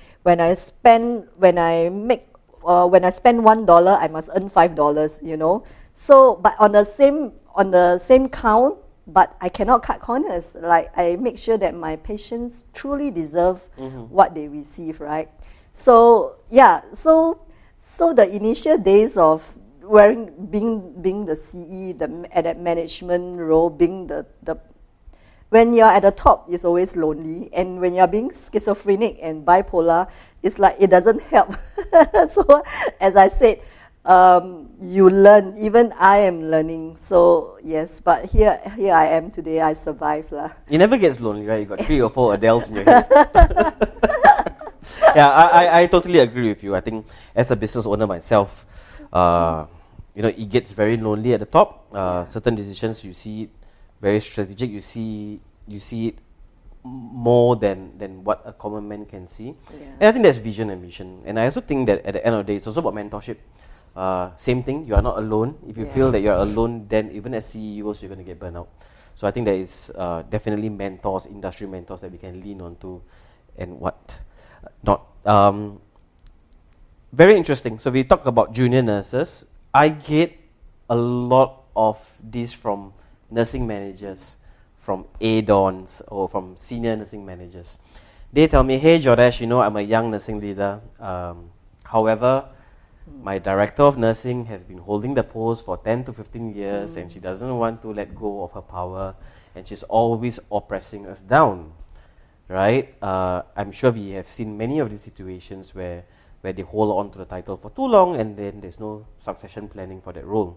spend $1, I must earn $5, So, but on the same count, but I cannot cut corners. Like, I make sure that my patients truly deserve what they receive, right? So yeah, so the initial days of being the CE, at that management role, being the when you're at the top, it's always lonely, and when you're being schizophrenic and bipolar, it's like it doesn't help. So, as I said, you learn. Even I am learning. So yes, but here I am today. I survived lah. It never gets lonely, right? You got 3 or 4 Adeles in your head. Yeah, I totally agree with you. I think as a business owner myself, it gets very lonely at the top. Certain decisions, you see it very strategic. You see it more than what a common man can see. And I think that's vision and mission. And I also think that at the end of the day, it's also about mentorship. Same thing, you are not alone. If you feel that you're alone, then even as CEOs, you're going to get burnt out. So I think there is definitely mentors, industry mentors that we can lean on to, and what not. Very interesting. So we talk about junior nurses. I get a lot of this from nursing managers, from add-ons, or from senior nursing managers. They tell me, hey Joresh, I'm a young nursing leader. However, my director of nursing has been holding the post for 10 to 15 years and she doesn't want to let go of her power, and she's always oppressing us down, right? I'm sure we have seen many of these situations where they hold on to the title for too long and then there's no succession planning for that role.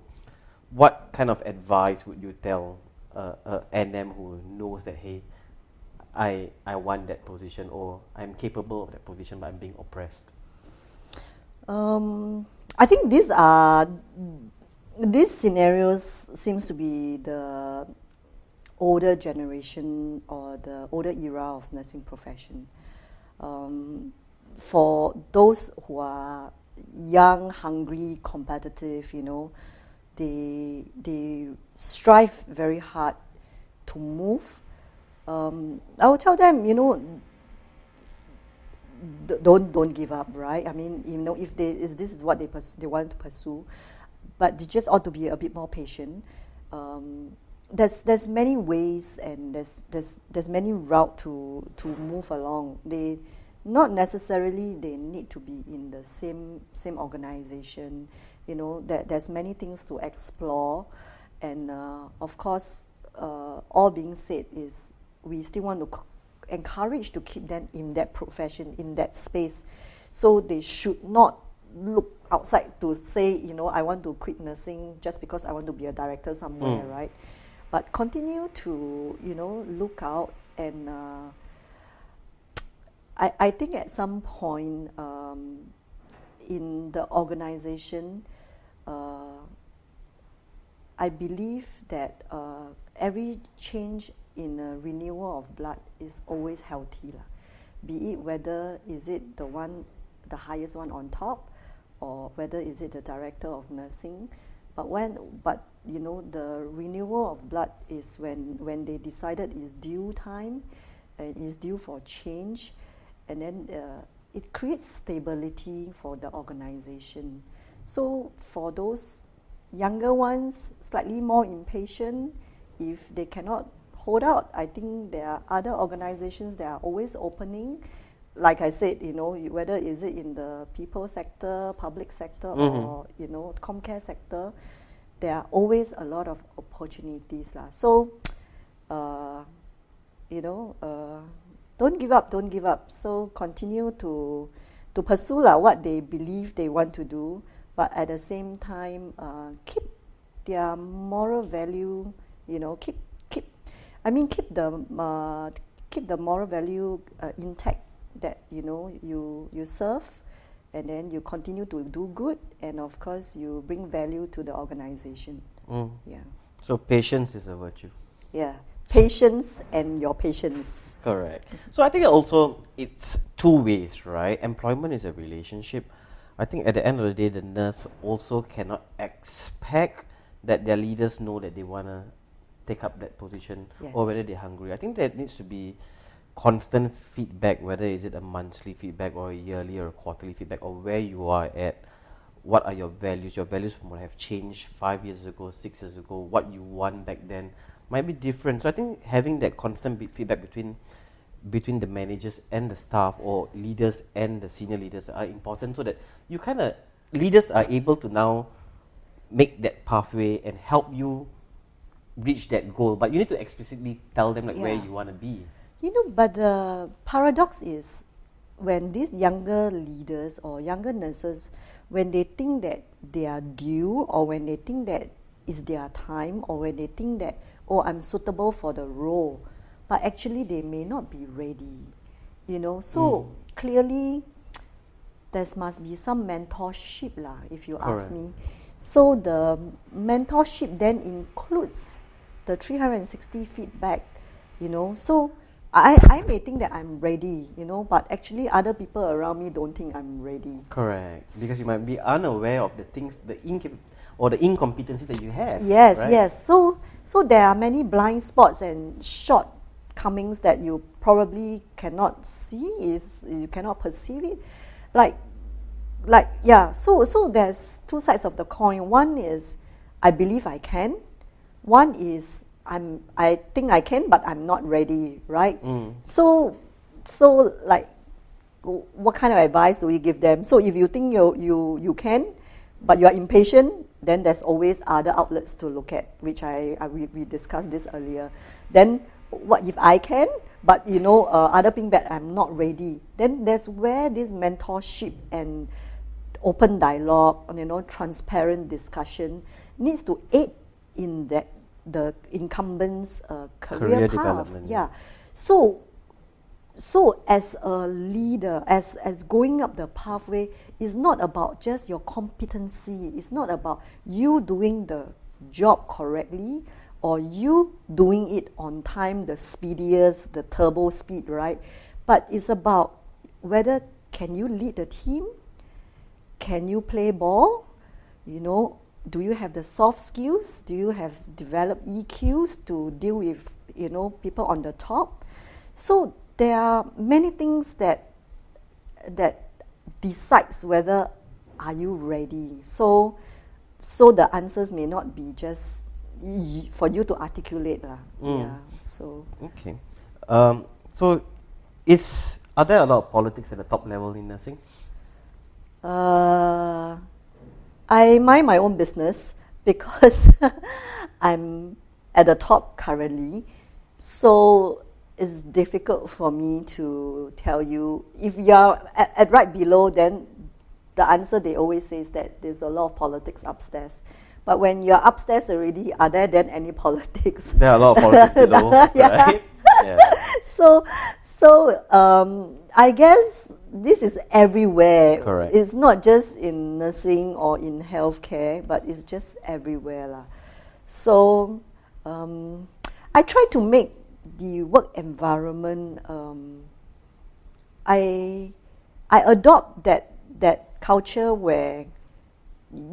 What kind of advice would you tell NM who knows that, hey, I want that position, or I'm capable of that position but I'm being oppressed? I think these scenarios seems to be the older generation or the older era of nursing profession. For those who are young, hungry, competitive, they strive very hard to move. I will tell them, don't give up, right? I mean, if this is what they want to pursue, but they just ought to be a bit more patient. There's many ways and there's many routes to move along. They not necessarily they need to be in the same organization. There's many things to explore, and of course, all being said is we still want to encourage to keep them in that profession, in that space. So they should not look outside to say, I want to quit nursing just because I want to be a director somewhere, right? But continue to, look out, and I think at some point in the organization, I believe that every change in a renewal of blood is always healthy, be it whether is it the highest one on top, or whether is it the director of nursing. But the renewal of blood is when they decided it's due time, and it's due for change, and then it creates stability for the organization. So for those younger ones, slightly more impatient, if they cannot hold out, I think there are other organizations that are always opening. Like I said, whether is it in the people sector, public sector, or Comcare sector, there are always a lot of opportunities lah. So, don't give up. So continue to pursue what they believe they want to do, but at the same time, keep their moral value. Keep the moral value intact, that you serve, and then you continue to do good, and of course you bring value to the organization. Mm. Yeah. So patience is a virtue. Yeah. Patience and your patience. Correct. So I think also it's two ways, right? Employment is a relationship. I think at the end of the day, the nurse also cannot expect that their leaders know that they want to take up that position or whether Yes. they're hungry. I think there needs to be constant feedback, whether is it a monthly feedback or a yearly or a quarterly feedback, or where you are at. What are your values? Your values might have changed 5 years ago, 6 years ago. What you want back then might be different. So I think having that constant feedback between the managers and the staff, or leaders and the senior leaders, are important, so that you kind of leaders are able to now make that pathway and help you reach that goal. But you need to explicitly tell them like where Yeah. you want to be. But the paradox is when these younger leaders or younger nurses, when they think that they are due, or when they think that it's their time, or when they think that, oh, I'm suitable for the role, but actually they may not be ready. So clearly there must be some mentorship lah, if you ask Correct. me. So the mentorship then includes the 360 feedback, So I may think that I'm ready, but actually other people around me don't think I'm ready. Correct. Because you might be unaware of the things, the incompetencies that you have. Yes, right? yes. So there are many blind spots and shortcomings that you probably cannot see, you cannot perceive it. So there's two sides of the coin. One is I believe I can. One is I think I can, but I'm not ready, right? So like, what kind of advice do we give them? So if you think you can, but you are impatient, then there's always other outlets to look at, which we discussed this earlier. Then what if I can, but other people that I'm not ready? Then there's where this mentorship and open dialogue, transparent discussion needs to aid in that the incumbent's career path. Development. Yeah. So as a leader, as going up the pathway, is not about just your competency. It's not about you doing the job correctly or you doing it on time, the speediest, the turbo speed, right? But it's about whether can you lead the team? Can you play ball? Do you have the soft skills? Do you have developed EQs to deal with, people on the top? So there are many things that decides whether are you ready. So the answers may not be just for you to articulate. Yeah. So Okay. So are there a lot of politics at the top level in nursing? I mind my own business because I'm at the top currently. So it's difficult for me to tell you. If you're at right below, then the answer they always say is that there's a lot of politics upstairs. But when you're upstairs already, are there then any politics? There are a lot of politics below, Yeah. right? Yeah. So I guess this is everywhere. Correct. It's not just in nursing or in healthcare, but it's just everywhere lah. So I try to make the work environment. I adopt that culture where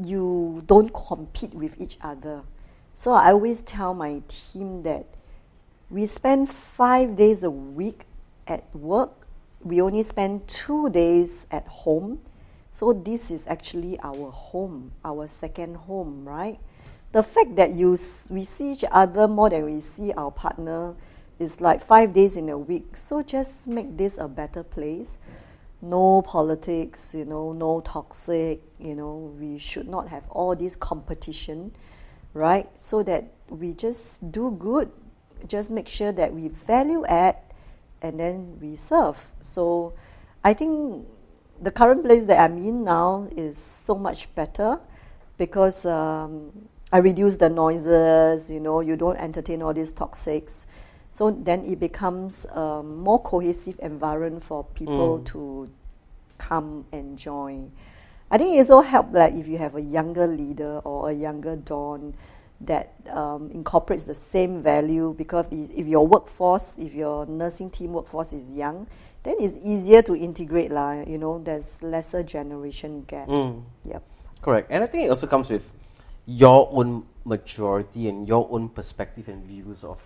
you don't compete with each other. So I always tell my team that we spend 5 days a week at work. We only spend 2 days at home. So this is actually our home, our second home, right? The fact that we see each other more than we see our partner is like 5 days in a week. So just make this a better place. No politics, no toxic, we should not have all this competition, right? So that we just do good, just make sure that we value add and then we serve. So I think the current place that I'm in now is so much better because I reduce the noises, you don't entertain all these toxics. So then it becomes a more cohesive environment for people to come and join. I think it also helps, like if you have a younger leader or a younger Dawn, that incorporates the same value, because if your workforce, if your nursing team workforce is young, then it's easier to integrate lah. You know, there's lesser generation gap. Yep. Correct. And I think it also comes with your own maturity and your own perspective and views of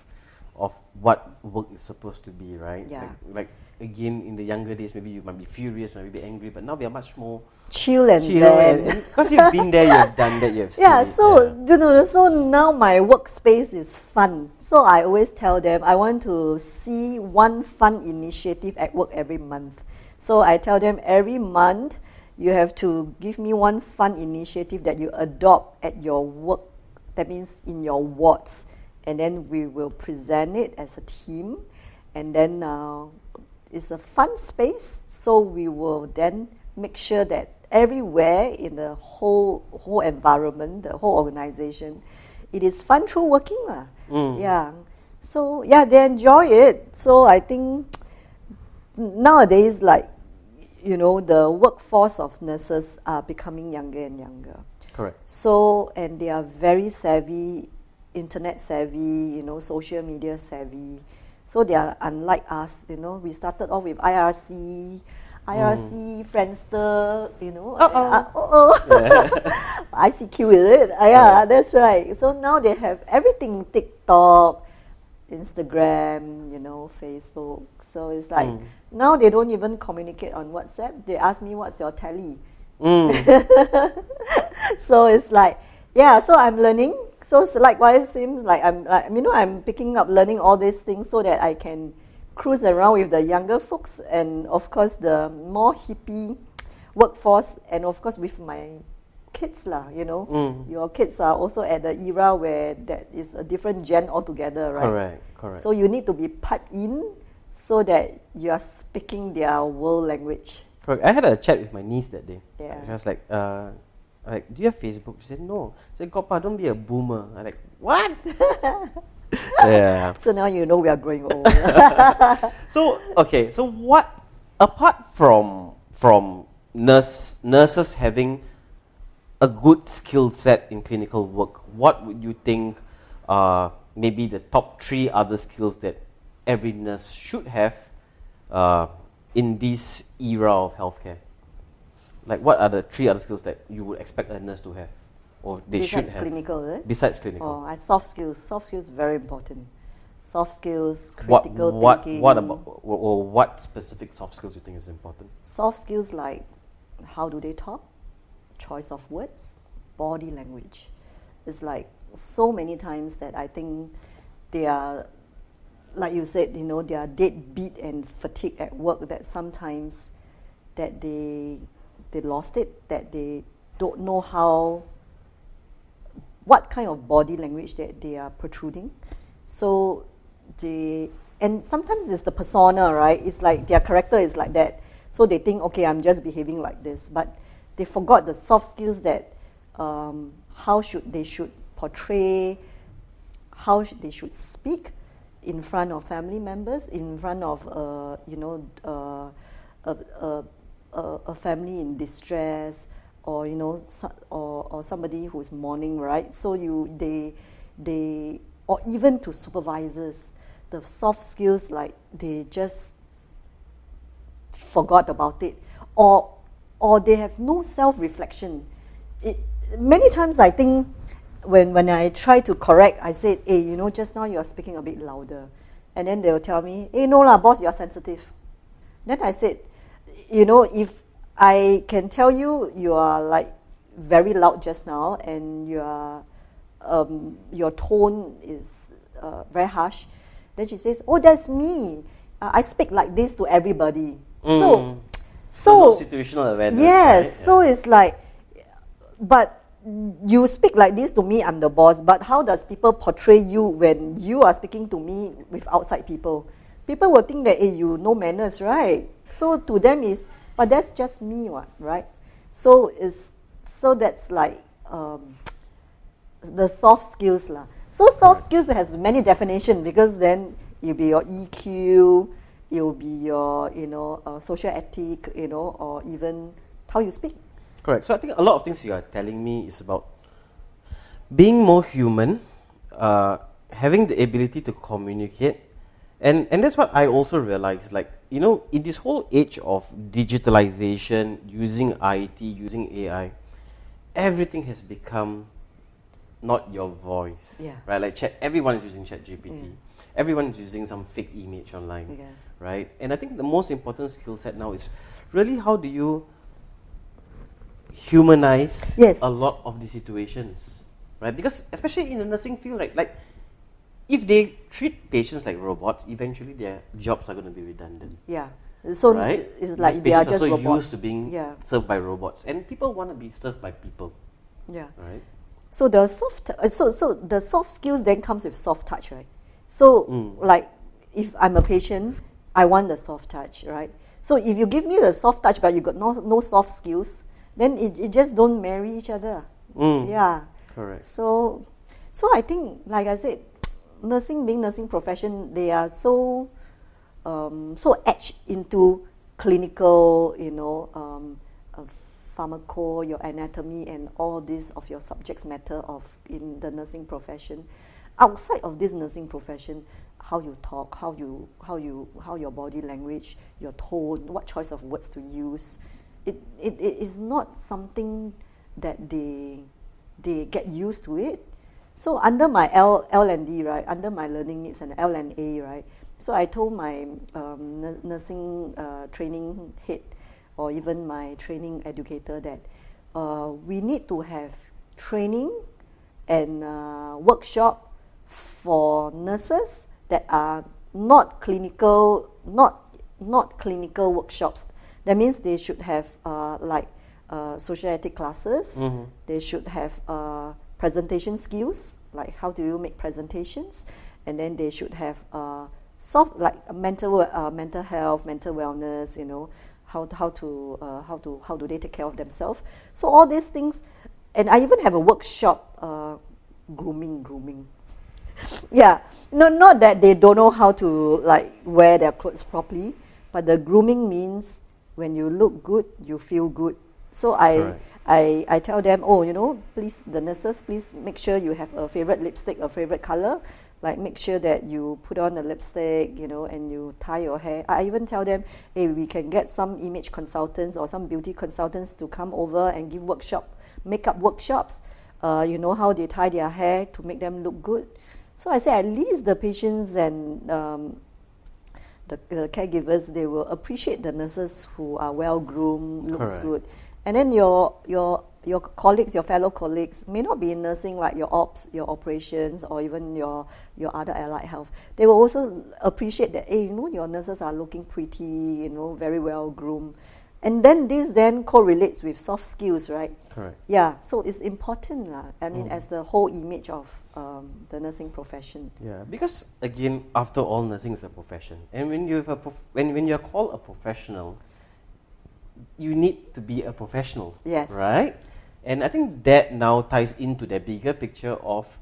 what work is supposed to be, right? Yeah. Like again, in the younger days, maybe you might be furious, maybe be angry, but now we are much more chill and zen. Because you've been there, you have done that, you have seen it. You know, so now my workspace is fun. So I always tell them I want to see one fun initiative at work every month. So I tell them every month you have to give me one fun initiative that you adopt at your work. That means in your wards, and then we will present it as a team, and then it's a fun space. So we will then make sure that everywhere in the whole environment, the whole organization, it is fun through working lah. Yeah. So yeah, they enjoy it. So I think nowadays, like, you know, the workforce of nurses are becoming younger and younger. Correct. So, and they are very savvy, internet savvy, you know, social media savvy. So they are unlike us, you know. We started off with IRC, Friendster, you know. ICQ, is it? Yeah, that's right. So now they have everything, TikTok, Instagram, you know, Facebook. So it's like, now they don't even communicate on WhatsApp. They ask me, what's your tally? So it's like, yeah, so I'm learning. So it's likewise, seems like I'm picking up learning all these things so that I can cruise around with the younger folks, and of course the more hippie workforce, and of course with my kids lah, you know. Your kids are also at the era where that is a different gen altogether, right? Correct. So you need to be piped in so that you are speaking their world language. Correct. I had a chat with my niece that day. Yeah. I was like, do you have Facebook? She said, no. I said, Gopa, don't be a boomer. I'm like, what? Yeah. So now you know we are growing old. So what, apart from nurses having a good skill set in clinical work, what would you think are maybe the top 3 other skills that every nurse should have in this era of healthcare? Like, what are the 3 other skills that you would expect a nurse to have, or they should have? Clinical, is it? Besides clinical. Soft skills. Soft skills very important. Soft skills, critical thinking. What about, or what specific soft skills you think is important? Soft skills like how do they talk, choice of words, body language. It's like so many times that I think they are, like you said, you know, they are dead beat and fatigued at work, that sometimes that they lost it, that they don't know what kind of body language that they are protruding. So and sometimes it's the persona, right? It's like their character is like that. So they think, okay, I'm just behaving like this. But they forgot the soft skills that how they should portray, how they should speak in front of family members, in front of a family in distress, or you know, or somebody who's mourning, right? So they or even to supervisors, the soft skills, like they just forgot about it, or they have no self-reflection. Many times I think when I try to correct, I said, hey, you know, just now you are speaking a bit louder, and then they will tell me, hey, no lah, boss, you are sensitive. Then I said, you know, if I can tell you are like very loud just now, and your tone is very harsh, then she says, oh, that's me. I speak like this to everybody. So no situational awareness. Yes, right? so it's like, but you speak like this to me, I'm the boss, but how does people portray you when you are speaking to me with outside people? People will think that, hey, you know manners, right? So to them is, but that's just me, right? So that's like the soft skills lah. So soft skills has many definitions, because then it'll be your EQ, it'll be your social ethic, or even how you speak. Correct. So I think a lot of things you are telling me is about being more human, having the ability to communicate, and that's what I also realized. Like, you know, in this whole age of digitalization, using IT, using AI, everything has become not your voice, Yeah. right? Like everyone is using ChatGPT. Yeah. Everyone is using some fake image online, Yeah. right? And I think the most important skill set now is really how do you humanize Yes. a lot of the situations, right? Because especially in the nursing field, right? Like if they treat patients like robots, eventually their jobs are going to be redundant. Yeah. So right? it's Because like they are patients just so robots. used to being Yeah. served by robots, and people want to be served by people, Yeah. right? So the so the soft skills then comes with soft touch, right? So like if I'm a patient, I want the soft touch, right? So if you give me the soft touch but you got no soft skills, then it just don't marry each other. Yeah. Correct. So I think, like I said, nursing profession, they are so etched into clinical, pharmaco, your anatomy, and all this of your subjects matter of in the nursing profession. Outside of this nursing profession, how you talk, how your body language, your tone, what choice of words to use, it is not something that they get used to it. So under my L&D, right, under my learning needs and L&A, right, so I told my nursing training head or even my training educator that we need to have training and workshop for nurses that are not clinical workshops. That means they should have social ethic classes. They should have presentation skills, like how do you make presentations, and then they should have soft, like mental health, mental wellness. How do they take care of themselves? So all these things, and I even have a workshop, grooming. Yeah, no, not that they don't know how to like wear their clothes properly, but the grooming means when you look good, you feel good. So I tell them, please, the nurses, please make sure you have a favorite lipstick, a favorite color. Like make sure that you put on the lipstick, and you tie your hair. I even tell them, hey, we can get some image consultants or some beauty consultants to come over and give makeup workshops. How they tie their hair to make them look good. So I say at least the patients and the caregivers, they will appreciate the nurses who are well groomed, looks Correct. good. And then your colleagues, your fellow colleagues, may not be in nursing like your ops, your operations, or even your other allied health. They will also appreciate that, hey, your nurses are looking pretty, very well groomed. And then this then correlates with soft skills, right? Correct. Yeah, so it's important, I mean, as the whole image of the nursing profession. Yeah, because again, after all, nursing is a profession, and when you have when you're called a professional, you need to be a professional. Yes. Right? And I think that now ties into the bigger picture of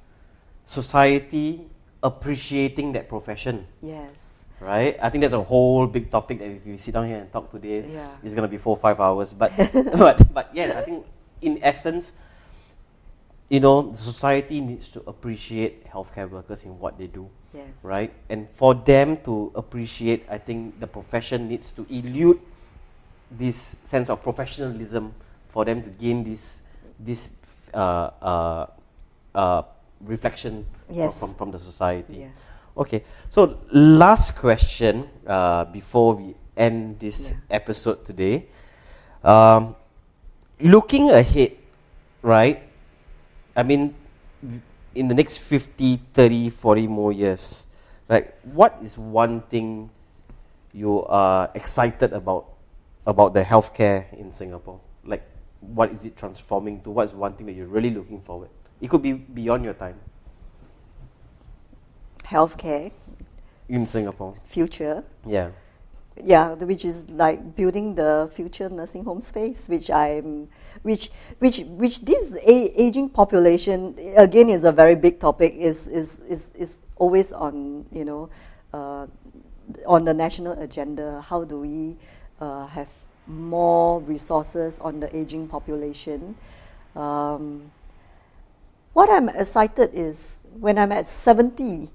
society appreciating that profession. Yes. Right? I think that's a whole big topic that if you sit down here and talk today, Yeah. it's going to be 4 or 5 hours. But, but yes, I think in essence, the society needs to appreciate healthcare workers in what they do. Yes. Right? And for them to appreciate, I think the profession needs to elude this sense of professionalism for them to gain this reflection Yes. from the society. Yeah. Okay, so last question before we end this episode today. Looking ahead, right? I mean, in the next 50, 30, 40 more years, right? What is one thing you are excited about the healthcare in Singapore? Like, what is it transforming to? What's one thing that you're really looking forward? It could be beyond your time. Healthcare. In Singapore. Future. Yeah. Yeah, which is like building the future nursing home space, which this aging population again is a very big topic. Is always on on the national agenda. How do we have more resources on the aging population? What I'm excited is when I'm at 70,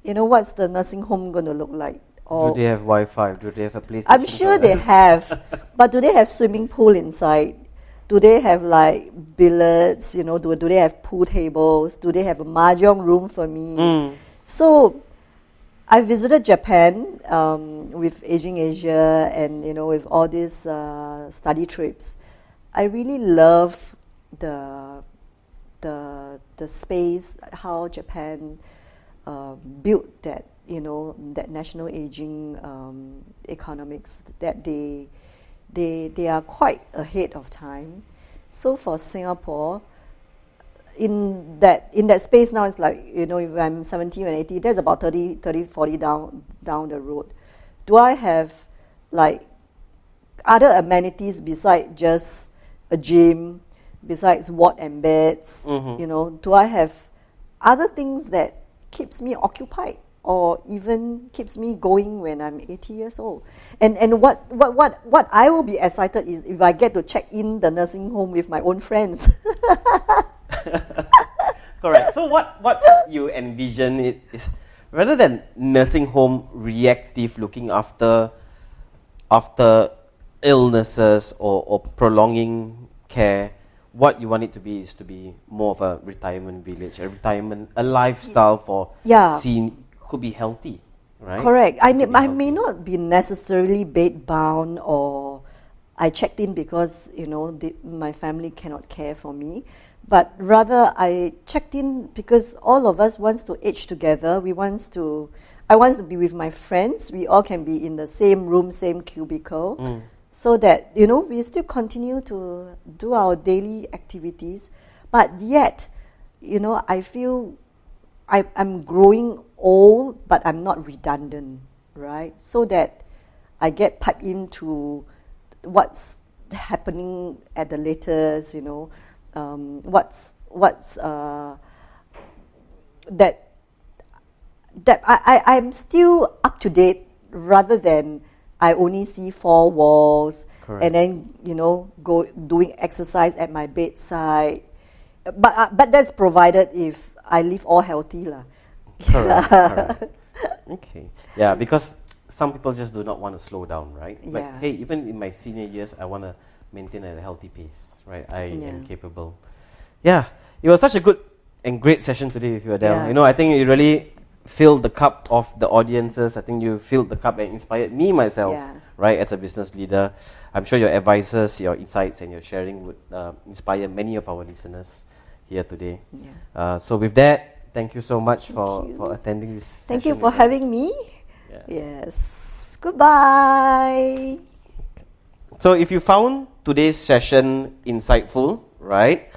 what's the nursing home going to look like? Do they have Wi-Fi? Do they have a PlayStation? I'm sure they have, but do they have swimming pool inside? Do they have like billiards? Do they have pool tables? Do they have a mahjong room for me? So I visited Japan with Aging Asia and with all these study trips. I really love the space, how Japan built that that national aging economics, that they are quite ahead of time. So for Singapore, in that space now, it's like, if I'm 70 and 80, that's about 30, 40 down the road. Do I have like other amenities besides just a gym, besides ward and beds? Do I have other things that keeps me occupied or even keeps me going when I'm 80 years old? And what I will be excited is if I get to check in the nursing home with my own friends. Correct. So what you envision it is, rather than nursing home reactive, looking after illnesses or prolonging care, what you want it to be is to be more of a retirement village, a lifestyle for could be healthy, right? Correct. I may not be necessarily bed bound, or I checked in because my family cannot care for me, but rather I checked in because all of us wants to age together. I want to be with my friends. We all can be in the same room, same cubicle. So that we still continue to do our daily activities, but yet I feel I'm growing old, but I'm not redundant, right? So that I get piped into what's happening at the latest, what's that I'm still up to date, rather than I only see four walls. Correct. And then go doing exercise at my bedside. But that's provided if I live all healthy lah. Correct. Okay. Yeah, because some people just do not want to slow down, right? But hey, even in my senior years, I want to maintain a healthy pace, right? I am capable. Yeah, it was such a good and great session today with you, Adele. I think you really filled the cup of the audiences. I think you filled the cup and inspired me myself, right, as a business leader. I'm sure your advices, your insights, and your sharing would inspire many of our listeners here today. So with that, thank you so much for attending this session. Thank you for having me. Yes. Goodbye. So if you found today's session insightful, right,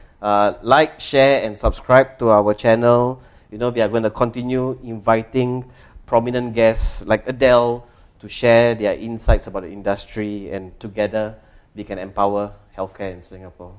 like, share, and subscribe to our channel. We are going to continue inviting prominent guests like Adele to share their insights about the industry, and together we can empower healthcare in Singapore.